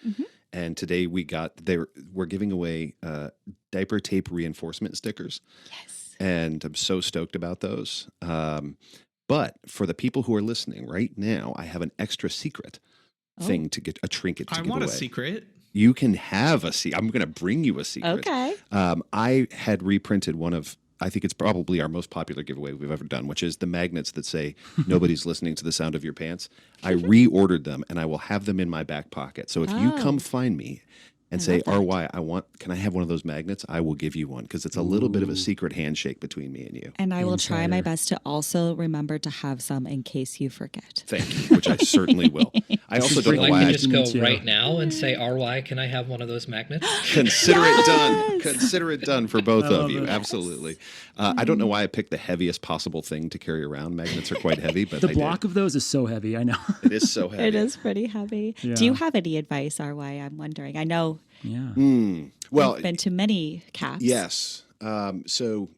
And today we're giving away diaper tape reinforcement stickers. Yes. And I'm so stoked about those. But for the people who are listening right now, I have an extra secret thing to get, a trinket to I give want away. a secret. You can have a secret. I'm going to bring you a secret. Okay. I had reprinted one of, I think it's probably our most popular giveaway we've ever done, which is the magnets that say nobody's listening to the sound of your pants. I reordered them and I will have them in my back pocket. So if you come find me and say, RY, can I have one of those magnets? I will give you one, because it's a little bit of a secret handshake between me and you. And I will try my Insider. best to also remember to have some in case you forget. Thank you, which I certainly will. I also don't know I why can I just Me go too. right now and say, RY, can I have one of those magnets? consider it done. Yes! Consider it done for both of love you. it. Absolutely. I don't know why I picked the heaviest possible thing to carry around. Magnets are quite heavy, but The I block of those is so heavy. I know. did. It is so heavy. It is pretty heavy. Yeah. Do you have any advice, RY? I'm wondering. I know Yeah. Well, you've been to many caps. yes. So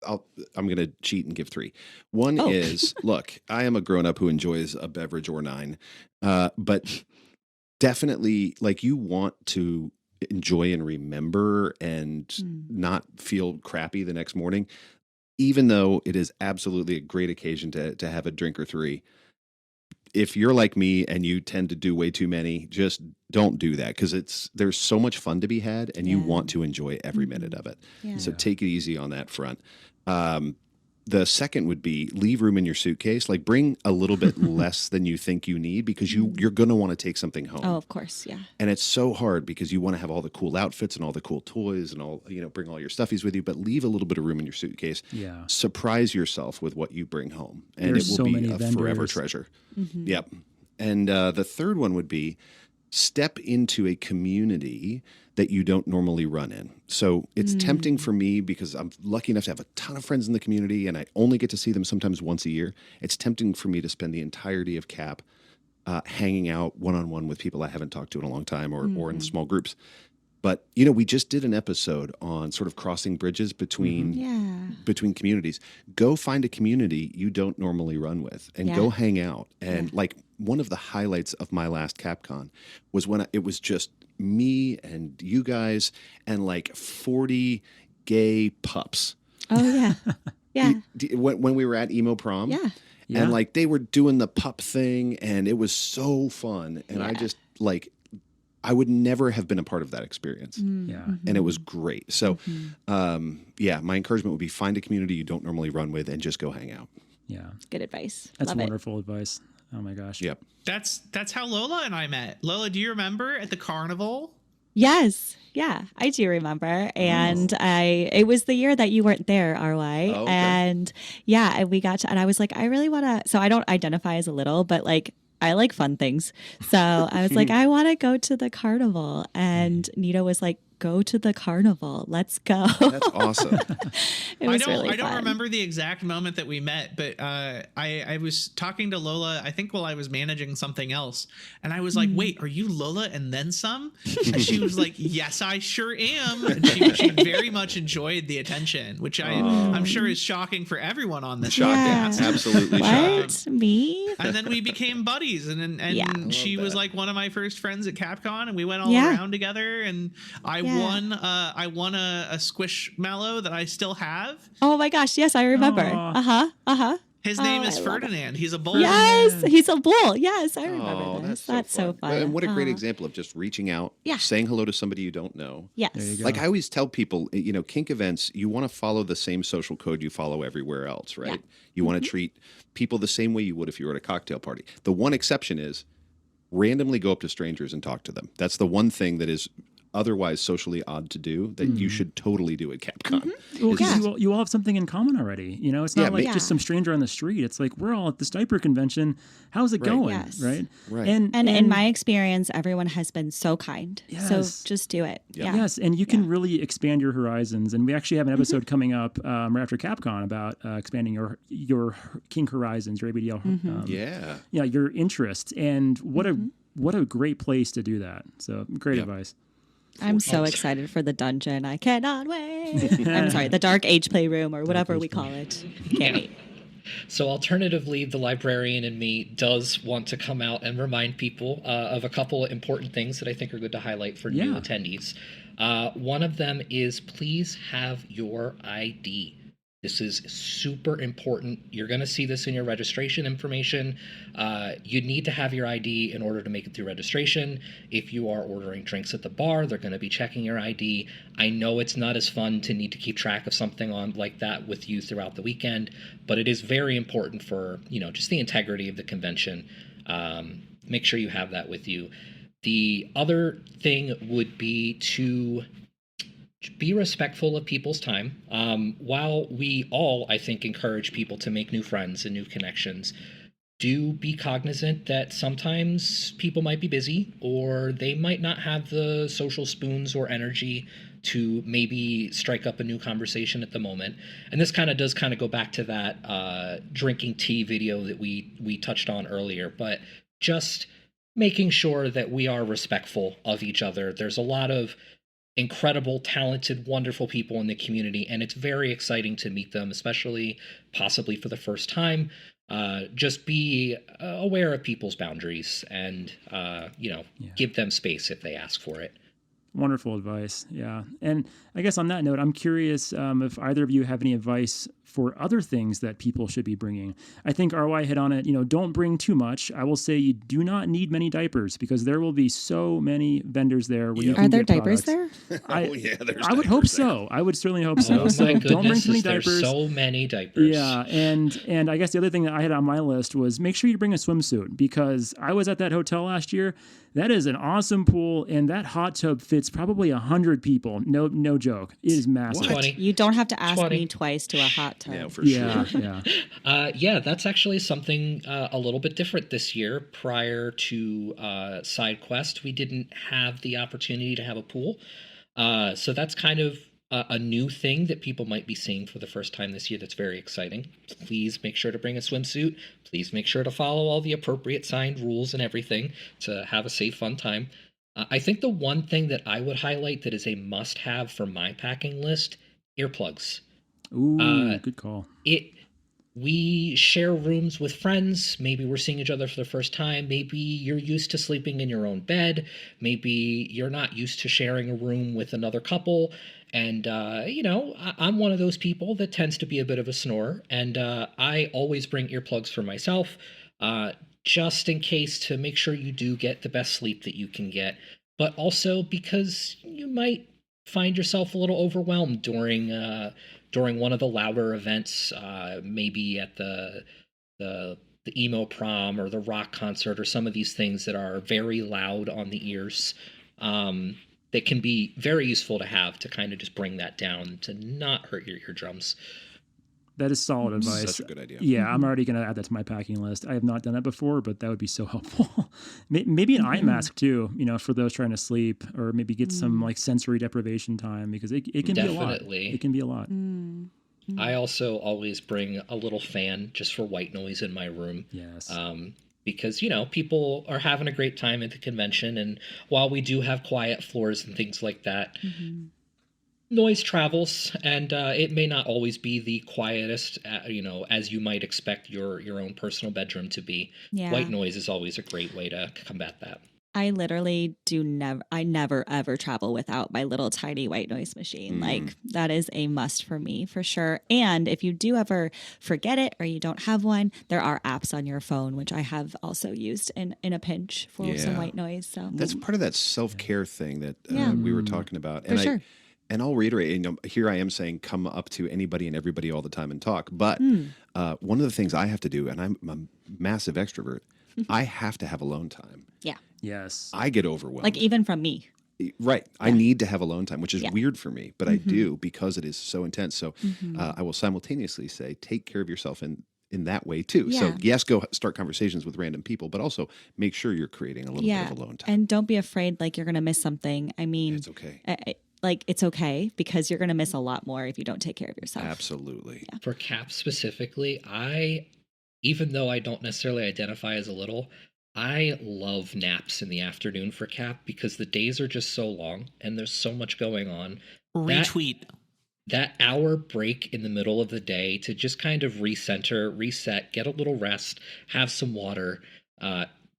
I'm going to cheat and give three. One Oh. is, look, I am a grown up who enjoys a beverage or nine, but definitely, like, you want to enjoy and remember and not feel crappy the next morning, even though it is absolutely a great occasion to have a drink or three. If you're like me and you tend to do way too many, just don't do that, because there's so much fun to be had and you Yeah. want to enjoy every minute of it. Yeah. So take it easy on that front. The second would be, leave room in your suitcase. Like, bring a little bit less than you think you need, because you're going to want to take something home. Oh, of course. Yeah. And it's so hard because you want to have all the cool outfits and all the cool toys and all, bring all your stuffies with you, but leave a little bit of room in your suitcase. Yeah. Surprise yourself with what you bring home, and There's it will so be many a forever vendors. treasure. Yep. And the third one would be, step into a community that you don't normally run in. So it's tempting for me, because I'm lucky enough to have a ton of friends in the community and I only get to see them sometimes once a year. It's tempting for me to spend the entirety of CAP hanging out one-on-one with people I haven't talked to in a long time, or in small groups. But, we just did an episode on sort of crossing bridges between between communities. Go find a community you don't normally run with and go hang out. And like one of the highlights of my last CAPCon was when it was just me and you guys and like 40 gay pups. Oh yeah. Yeah. When we were at emo prom. Yeah. And like they were doing the pup thing and it was so fun. And I just like, I would never have been a part of that experience. And it was great. So, my encouragement would be find a community you don't normally run with and just go hang out. Yeah. Good advice. That's Love wonderful advice. Oh my gosh. Yep. That's how Lola and I met. Lola, do you remember at the carnival? Yes. Yeah, I do remember. And it was the year that you weren't there, RY. Oh, okay. And we got to, and I was like, I really want to, so I don't identify as a little, but like, I like fun things. So I was like, I want to go to the carnival. And Nito was like, go to the carnival. Let's go. That's awesome. It was really I don't fun. remember the exact moment that we met, but I was talking to Lola, I think while I was managing something else. And I was like, wait, are you Lola and then some? And she was like, yes, I sure am. And she very much enjoyed the attention, which I'm sure is shocking for everyone on this podcast. Absolutely What? shocking. Me? And then we became buddies, and she was like one of my first friends at CAPCon, and we went all Yeah. around together. And I won a squishmallow that I still have. Oh my gosh. Yes, I remember. Aw. His name is I love Ferdinand. He's a bull. Yes, he's a bull. Yes, I remember Oh, this. that's so fun. And what a great Aw. example of just reaching out, Yeah. saying hello to somebody you don't know. Yes. There you go. Like I always tell people, kink events, you want to follow the same social code you follow everywhere else, right? Yeah. You want to treat people the same way you would if you were at a cocktail party. The one exception is randomly go up to strangers and talk to them. That's the one thing that is otherwise socially odd to do that you should totally do at CAPCon. Well, 'cause Yeah. you all have something in common already. You know, it's not like just some stranger on the street. It's like we're all at this diaper convention. How's it going? Yes. Right. Right. And in my experience, everyone has been so kind. Yes. So just do it. Yep. Yeah. Yes, and you can really expand your horizons. And we actually have an episode coming up right after CAPCon about expanding your kink horizons, your ABDL. Your interests, and what a great place to do that. So great advice. I'm so excited for the dungeon. I cannot wait. I'm sorry, the Dark Age Playroom or whatever we call it. Can't wait. So alternatively, the librarian in me does want to come out and remind people of a couple of important things that I think are good to highlight for new attendees. One of them is please have your ID. This is super important. You're going to see this in your registration information. You need to have your ID in order to make it through registration. If you are ordering drinks at the bar, they're going to be checking your ID. I know it's not as fun to need to keep track of something on like that with you throughout the weekend, but it is very important for, just the integrity of the convention. Make sure you have that with you. The other thing would be to be respectful of people's time. While we all, I think, encourage people to make new friends and new connections, do be cognizant that sometimes people might be busy or they might not have the social spoons or energy to maybe strike up a new conversation at the moment. And this does go back to that drinking tea video that we touched on earlier, but just making sure that we are respectful of each other. There's a lot of incredible, talented, wonderful people in the community, and it's very exciting to meet them, especially possibly for the first time. Just be aware of people's boundaries and, give them space if they ask for it. Wonderful advice. Yeah. And I guess on that note, I'm curious if either of you have any advice for other things that people should be bringing. I think RY hit on it. Don't bring too much. I will say you do not need many diapers because there will be so many vendors there. Where you can Are there get diapers products. there? There's I would hope so. I would certainly hope so. Oh So my don't bring goodness, too many there's diapers. so many diapers. Yeah, and I guess the other thing that I had on my list was make sure you bring a swimsuit because I was at that hotel last year. That is an awesome pool, and that hot tub fits probably 100 people. No joke. It is massive. 20. You don't have to ask 20. me twice to a hot tub. Yeah, for sure. Yeah. That's actually something a little bit different this year. Prior to SideQuest, we didn't have the opportunity to have a pool. So that's kind of a new thing that people might be seeing for the first time this year that's very exciting. Please make sure to bring a swimsuit. Please make sure to follow all the appropriate signed rules and everything to have a safe, fun time. I think the one thing that I would highlight that is a must-have for my packing list, earplugs. Ooh, good call. We share rooms with friends. Maybe we're seeing each other for the first time. Maybe you're used to sleeping in your own bed. Maybe you're not used to sharing a room with another couple. And, I'm one of those people that tends to be a bit of a snorer. And I always bring earplugs for myself, just in case, to make sure you do get the best sleep that you can get. But also because you might find yourself a little overwhelmed during one of the louder events, maybe at the emo prom or the rock concert or some of these things that are very loud on the ears. That can be very useful to have to kind of just bring that down to not hurt your eardrums. That is solid advice. Such a good idea. Yeah, I'm already going to add that to my packing list. I have not done that before, but that would be so helpful. Maybe an eye mask too, for those trying to sleep, or maybe get some like sensory deprivation time, because it can be a lot. It can be a lot. I also always bring a little fan just for white noise in my room. Yes. Because, people are having a great time at the convention. And while we do have quiet floors and things like that, noise travels, and it may not always be the quietest, as you might expect your own personal bedroom to be. Yeah. White noise is always a great way to combat that. I literally I never ever travel without my little tiny white noise machine. Like that is a must for me for sure. And if you do ever forget it or you don't have one, there are apps on your phone, which I have also used in a pinch for some white noise. So that's part of that self-care thing that we were talking about. For sure. And I'll reiterate, here I am saying come up to anybody and everybody all the time and talk. But one of the things I have to do, and I'm a massive extrovert, I have to have alone time. Yeah. Yes. I get overwhelmed. Like even from me. Right. Yeah. I need to have alone time, which is weird for me, but I do because it is so intense. So I will simultaneously say, take care of yourself in that way too. Yeah. So yes, go start conversations with random people, but also make sure you're creating a little bit of alone time. And don't be afraid like you're going to miss something. I mean, it's okay. It's okay because you're going to miss a lot more if you don't take care of yourself. Absolutely. Yeah. For CAP specifically, even though I don't necessarily identify as a little, I love naps in the afternoon for CAP because the days are just so long and there's so much going on. Retweet. That hour break in the middle of the day to just kind of recenter, reset, get a little rest, have some water,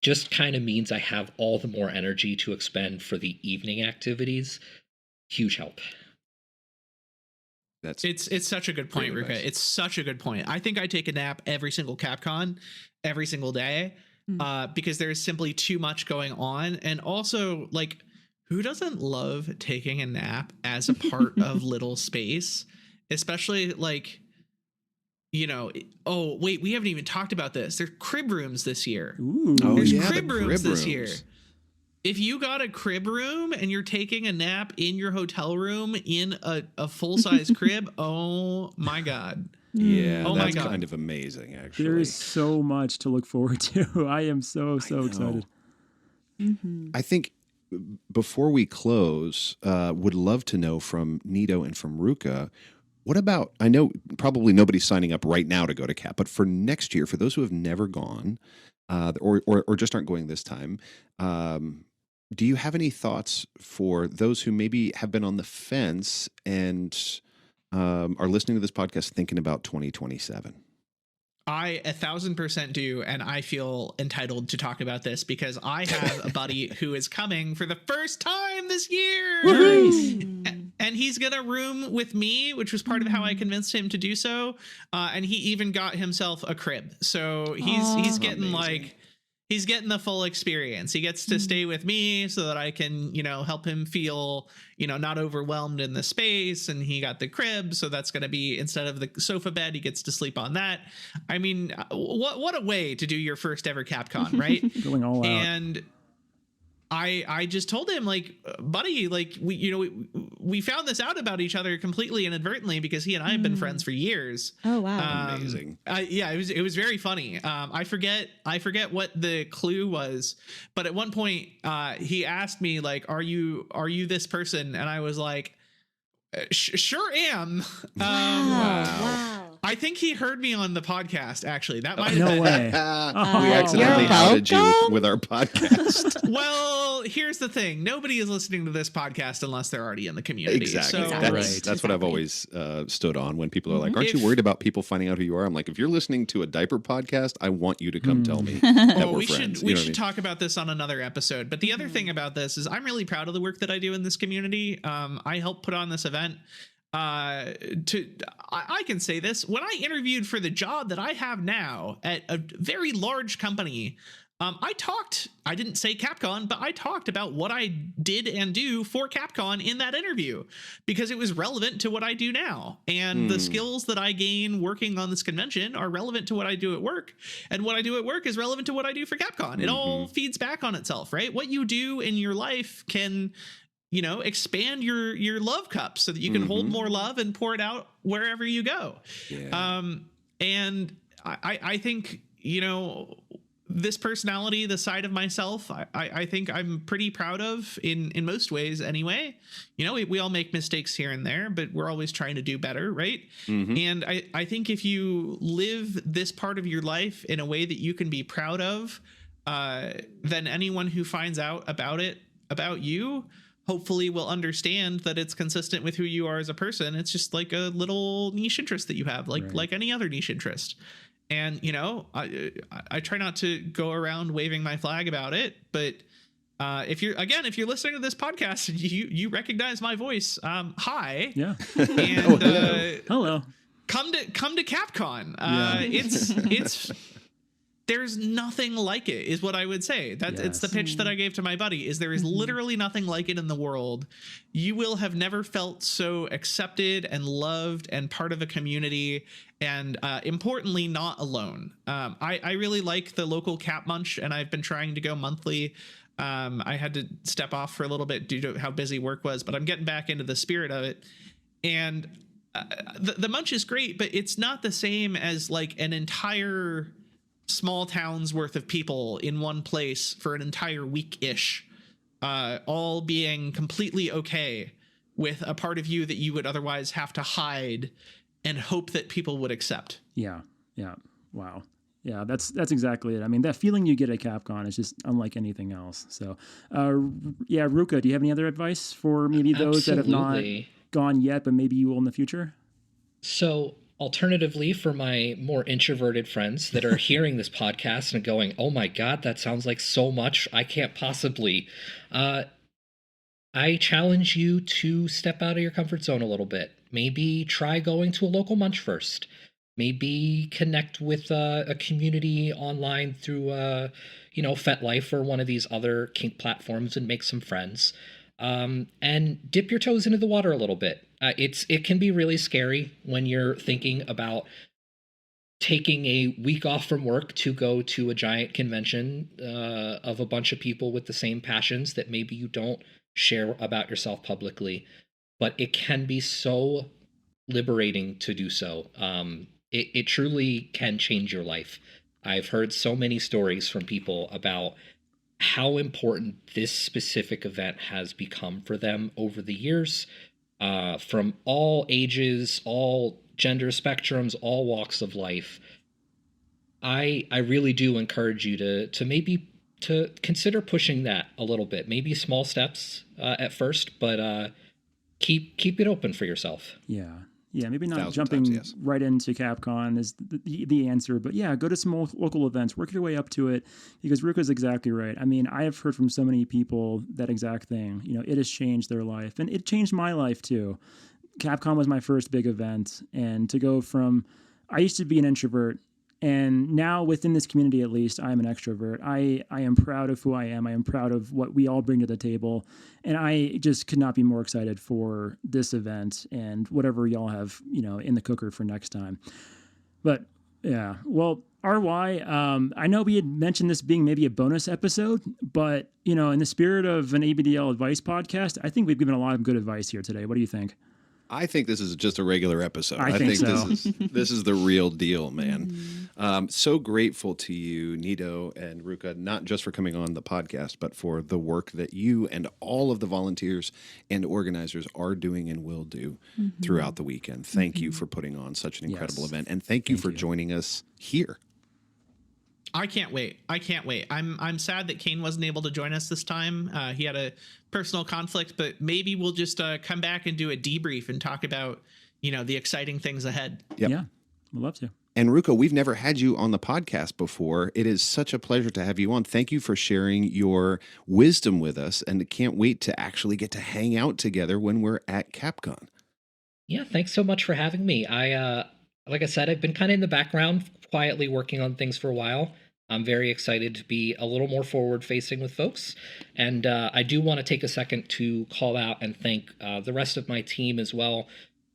just kind of means I have all the more energy to expend for the evening activities. Huge help. It's such a good point, Ruka. It's such a good point. I think I take a nap every single CAPCon, every single day, because there's simply too much going on. And also, like, who doesn't love taking a nap as a part of little space? Especially, like, oh, wait, we haven't even talked about this. There's crib rooms this year. Ooh. There's crib rooms this year. If you got a crib room and you're taking a nap in your hotel room in a full-size crib, oh my God. Yeah, that's kind of amazing, actually. There is so much to look forward to. I am so excited. I think before we close, would love to know from Nito and from Ruka, what about, I know probably nobody's signing up right now to go to CAP, but for next year, for those who have never gone or just aren't going this time, do you have any thoughts for those who maybe have been on the fence and are listening to this podcast thinking about 2027? I 1,000% do, and I feel entitled to talk about this because I have a buddy who is coming for the first time this year. Nice. And he's gonna room with me, which was part of how I convinced him to do so. And he even got himself a crib, so he's getting amazing. He's getting the full experience. He gets to stay with me so that I can, help him feel, not overwhelmed in the space. And he got the crib. So that's going to be, instead of the sofa bed, he gets to sleep on that. I mean, what a way to do your first ever CAPCon, right? Going all out. And I just told him, like, buddy, like, we found this out about each other completely inadvertently because he and I have been friends for years. Oh, wow. Amazing. Yeah, it was very funny. I forget what the clue was, but at one point he asked me, like, are you this person? And I was like, sure am. Wow. I think he heard me on the podcast, actually. That might have No been. way. We accidentally You're outed you welcome. with our podcast. Well, here's the thing. Nobody is listening to this podcast unless they're already in the community. Exactly. So, Exactly. That's what I've Exactly. always stood on when people are like, aren't you If- worried about people finding out who you are? I'm like, if you're listening to a diaper podcast, I want you to come tell me that Well, we're we friends. should You know what I mean? talk about this on another episode. But the other thing about this is I'm really proud of the work that I do in this community. I helped put on this event. I can say this: when I interviewed for the job that I have now at a very large company, I didn't say CAPCon, but I talked about what I did and do for CAPCon in that interview because it was relevant to what I do now. And the skills that I gain working on this convention are relevant to what I do at work. And what I do at work is relevant to what I do for CAPCon. It all feeds back on itself, right? What you do in your life can, expand your love cup so that you can hold more love and pour it out wherever you go. Yeah. And I think, this personality, the side of myself, I think I'm pretty proud of in most ways anyway. We all make mistakes here and there, but we're always trying to do better, right? And I think if you live this part of your life in a way that you can be proud of, then anyone who finds out about you, hopefully will understand that it's consistent with who you are as a person. It's just like a little niche interest that you have, like any other niche interest. And, I try not to go around waving my flag about it, but if you're listening to this podcast, you recognize my voice. Hi. Yeah. And Hello. come to CAPCon. It's there's nothing like it, is what I would say. It's the pitch that I gave to my buddy, is there is literally nothing like it in the world. You will have never felt so accepted and loved and part of a community, and importantly, not alone. I really like the local Cap Munch, and I've been trying to go monthly. I had to step off for a little bit due to how busy work was, but I'm getting back into the spirit of it. And the Munch is great, but it's not the same as like an entire small town's worth of people in one place for an entire week-ish, all being completely okay with a part of you that you would otherwise have to hide and hope that people would accept. Yeah. Wow. Yeah, that's exactly it. I mean, that feeling you get at CAPCon is just unlike anything else. So, Ruka, do you have any other advice for maybe those that have not Absolutely. gone yet, but maybe you will in the future? So, alternatively, for my more introverted friends that are hearing this podcast and going, oh my God, that sounds like so much, I can't possibly. I challenge you to step out of your comfort zone a little bit. Maybe try going to a local munch first. Maybe connect with a community online through, FetLife or one of these other kink platforms and make some friends. And dip your toes into the water a little bit. It can be really scary when you're thinking about taking a week off from work to go to a giant convention of a bunch of people with the same passions that maybe you don't share about yourself publicly. But it can be so liberating to do so. It truly can change your life. I've heard so many stories from people about how important this specific event has become for them over the years, from all ages, all gender spectrums, all walks of life. I really do encourage you to maybe to consider pushing that a little bit. Maybe small steps at first, but keep it open for yourself. Yeah, maybe not 1,000 jumping times, yes. right into CAPCon is the answer, but yeah, go to some local events, work your way up to it, because Ruka's exactly right. I mean, I have heard from so many people that exact thing. It has changed their life, and it changed my life too. CAPCon was my first big event, and to go from, I used to be an introvert, and now within this community, at least, I am an extrovert. I am proud of who I am. I am proud of what we all bring to the table. And I just could not be more excited for this event and whatever y'all have, in the cooker for next time. But yeah, well, RY, I know we had mentioned this being maybe a bonus episode, but, in the spirit of an ABDL advice podcast, I think we've given a lot of good advice here today. What do you think? I think this is just a regular episode. I think so. this is the real deal, man. So grateful to you, Nito and Ruka, not just for coming on the podcast, but for the work that you and all of the volunteers and organizers are doing and will do throughout the weekend. Thank you for putting on such an incredible event, and thank you for joining us here. I can't wait. I'm sad that Kane wasn't able to join us this time. He had a personal conflict, but maybe we'll just come back and do a debrief and talk about, the exciting things ahead. Yep. Yeah, we'd love to. And Ruka, we've never had you on the podcast before. It is such a pleasure to have you on. Thank you for sharing your wisdom with us, and can't wait to actually get to hang out together when we're at CAPCon. Yeah, thanks so much for having me. Like I said, I've been kind of in the background, quietly working on things for a while. I'm very excited to be a little more forward-facing with folks. And I do want to take a second to call out and thank the rest of my team as well.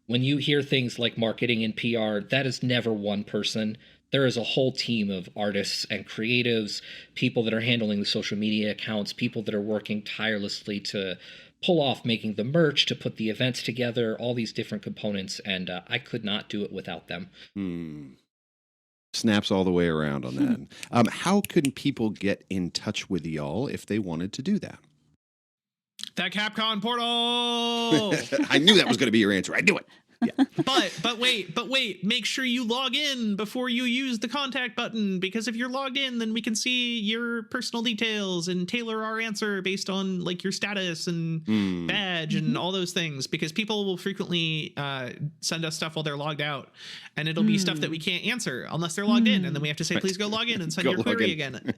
When you hear things like marketing and PR, that is never one person. There is a whole team of artists and creatives, people that are handling the social media accounts, people that are working tirelessly to pull off making the merch, to put the events together, all these different components. And I could not do it without them. Snaps all the way around on that. How can people get in touch with y'all if they wanted to do that? That CAPCon portal. I knew that was going to be your answer. I knew it. Yeah. But wait, make sure you log in before you use the contact button, because if you're logged in, then we can see your personal details and tailor our answer based on like your status and badge and all those things, because people will frequently send us stuff while they're logged out, and it'll be stuff that we can't answer unless they're logged in, and then we have to say, please go log in and send your query again.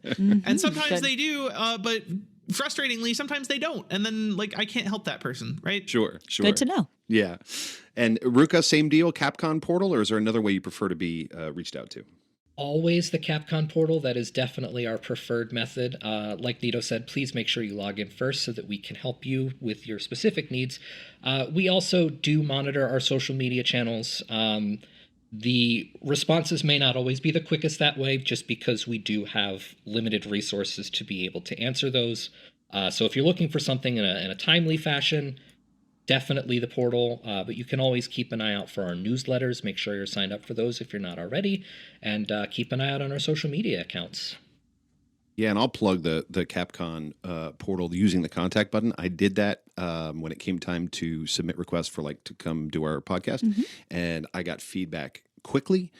And sometimes they do, but frustratingly, sometimes they don't. And then like, I can't help that person, right? Sure. Good to know. Yeah. And Ruka, same deal, CAPCon portal, or is there another way you prefer to be reached out to? Always the CAPCon portal. That is definitely our preferred method. Like Nito said, please make sure you log in first so that we can help you with your specific needs. We also do monitor our social media channels. The responses may not always be the quickest that way, just because we do have limited resources to be able to answer those. So if you're looking for something in a timely fashion, definitely the portal, but you can always keep an eye out for our newsletters. Make sure you're signed up for those if you're not already, and keep an eye out on our social media accounts. Yeah, and I'll plug the CAPCon portal using the contact button. I did that when it came time to submit requests for to come do our podcast, and I got feedback quickly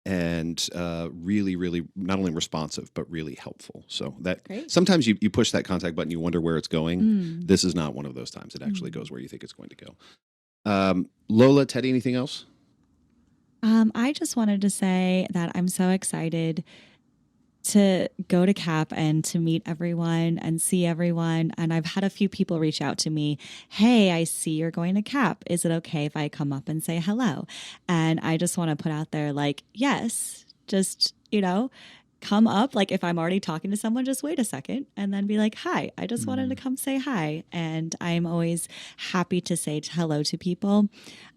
and really, really not only responsive but really helpful. So that sometimes you push that contact button, you wonder where it's going. This is not one of those times. It actually goes where you think it's going to go. Lola, Teddy, anything else? I just wanted to say that I'm so excited to go to CAP and to meet everyone and see everyone. And I've had a few people reach out to me. Hey, I see you're going to CAP. Is it okay if I come up and say hello? And I just want to put out there, yes, just, come up. If I'm already talking to someone, just wait a second and then be like, hi, I just wanted to come say hi. And I'm always happy to say hello to people.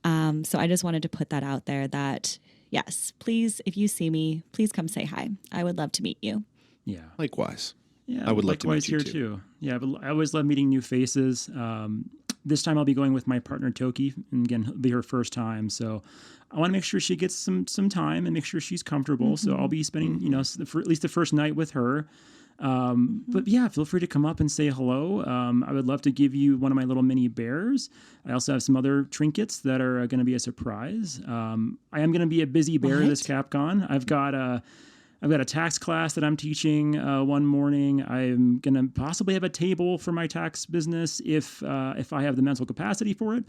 So I just wanted to put that out there that yes, please, if you see me, please come say hi. I would love to meet you. Yeah. Likewise. Yeah, I would like to meet you here too. Yeah, but I always love meeting new faces. This time I'll be going with my partner Toki, and again, it'll be her first time. So I want to make sure she gets some time and make sure she's comfortable. So I'll be spending, at least the first night with her. But yeah, feel free to come up and say hello. I would love to give you one of my little mini bears. I also have some other trinkets that are going to be a surprise. I am going to be a busy bear this CAPCon. I've got a tax class that I'm teaching one morning. I'm going to possibly have a table for my tax business if I have the mental capacity for it.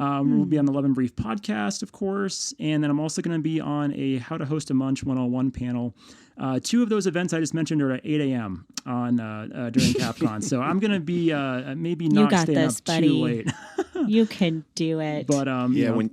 We'll be on the 11 Brief podcast, of course. And then I'm also going to be on a How to Host a Munch 101 panel. Two of those events I just mentioned are at 8 a.m. on during CAPCon. So I'm going to be maybe not staying up buddy. too late. You can do it. But when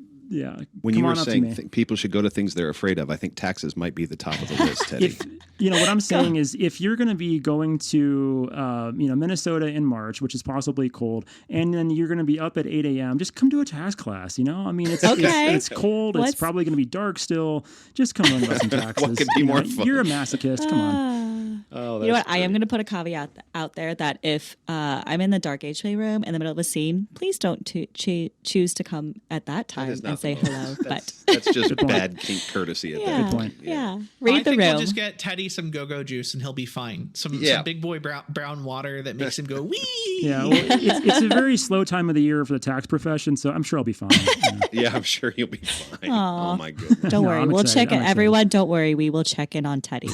you were saying people should go to things they're afraid of, I think taxes might be the top of the list, Teddy. What I'm saying is if you're going to be going to, Minnesota in March, which is possibly cold, and then you're going to be up at 8 a.m., just come to a tax class, I mean, it's cold. It's probably going to be dark still. Just come learn about some taxes. What could be more fun? You're a masochist. Come on. Oh, you know what? I am going to put a caveat out there that if I'm in the dark HA room in the middle of a scene, please don't choose to come at that time and say hello. That's just bad kink courtesy at that Good point. Yeah. I Read the think room. we'll just get Teddy some go-go juice and he'll be fine. Some big boy brown water that makes him go wee. Yeah, well, it's a very slow time of the year for the tax profession, so I'm sure I'll be fine. Yeah, I'm sure you'll be fine. Aw. Oh my goodness. Don't worry. I'm We'll excited. check in. I'm excited. Everyone, don't worry. We will check in on Teddy.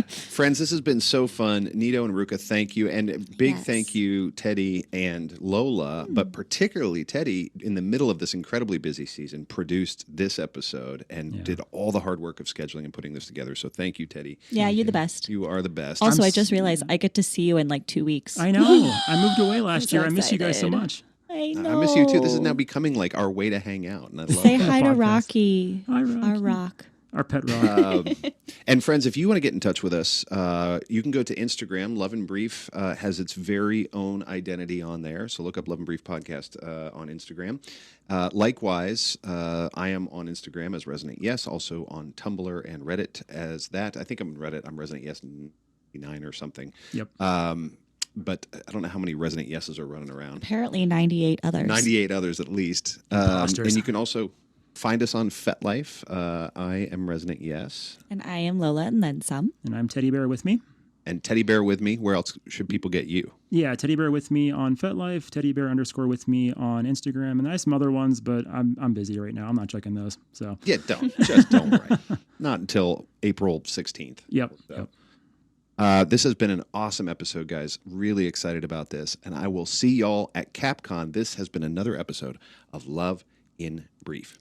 Friends, this has been so fun. Nito and Ruka, thank you. And a big thank you, Teddy and Lola, but particularly Teddy, in the middle of this incredibly busy season, produced this episode and did all the hard work of scheduling and putting this together. So thank you, Teddy. Yeah, you're the best. You are the best. Also, I just realized I get to see you in like 2 weeks. I know. I moved away last so year. I miss you guys so excited. much. I know. I miss you too. This is now becoming like our way to hang out. And I love Say that. hi to Podcast. Rocky. Hi, Rocky. Our rock. Our pet rock. And friends, if you want to get in touch with us, you can go to Instagram. Love and Brief has its very own identity on there. So look up Love and Brief Podcast on Instagram. Likewise, I am on Instagram as Resonant Yes, also on Tumblr and Reddit as that. I think I'm on Reddit. I'm Resonant Yes 99 or something. Yep. But I don't know how many Resonant Yeses are running around. Apparently 98 others. 98 others at least. Imposters. And you can also find us on FetLife. I am Resonant Yes. And I am Lola and then some. And I'm Teddy Bear with me. And Teddy Bear with me. Where else should people get you? Yeah, Teddy Bear with me on FetLife, Teddy Bear _ with me on Instagram, and I have some other ones, but I'm busy right now. I'm not checking those. So Yeah, don't worry. Not until April 16th. Yep. So. Yep. This has been an awesome episode, guys. Really excited about this. And I will see y'all at CAPCon. This has been another episode of Love in Brief.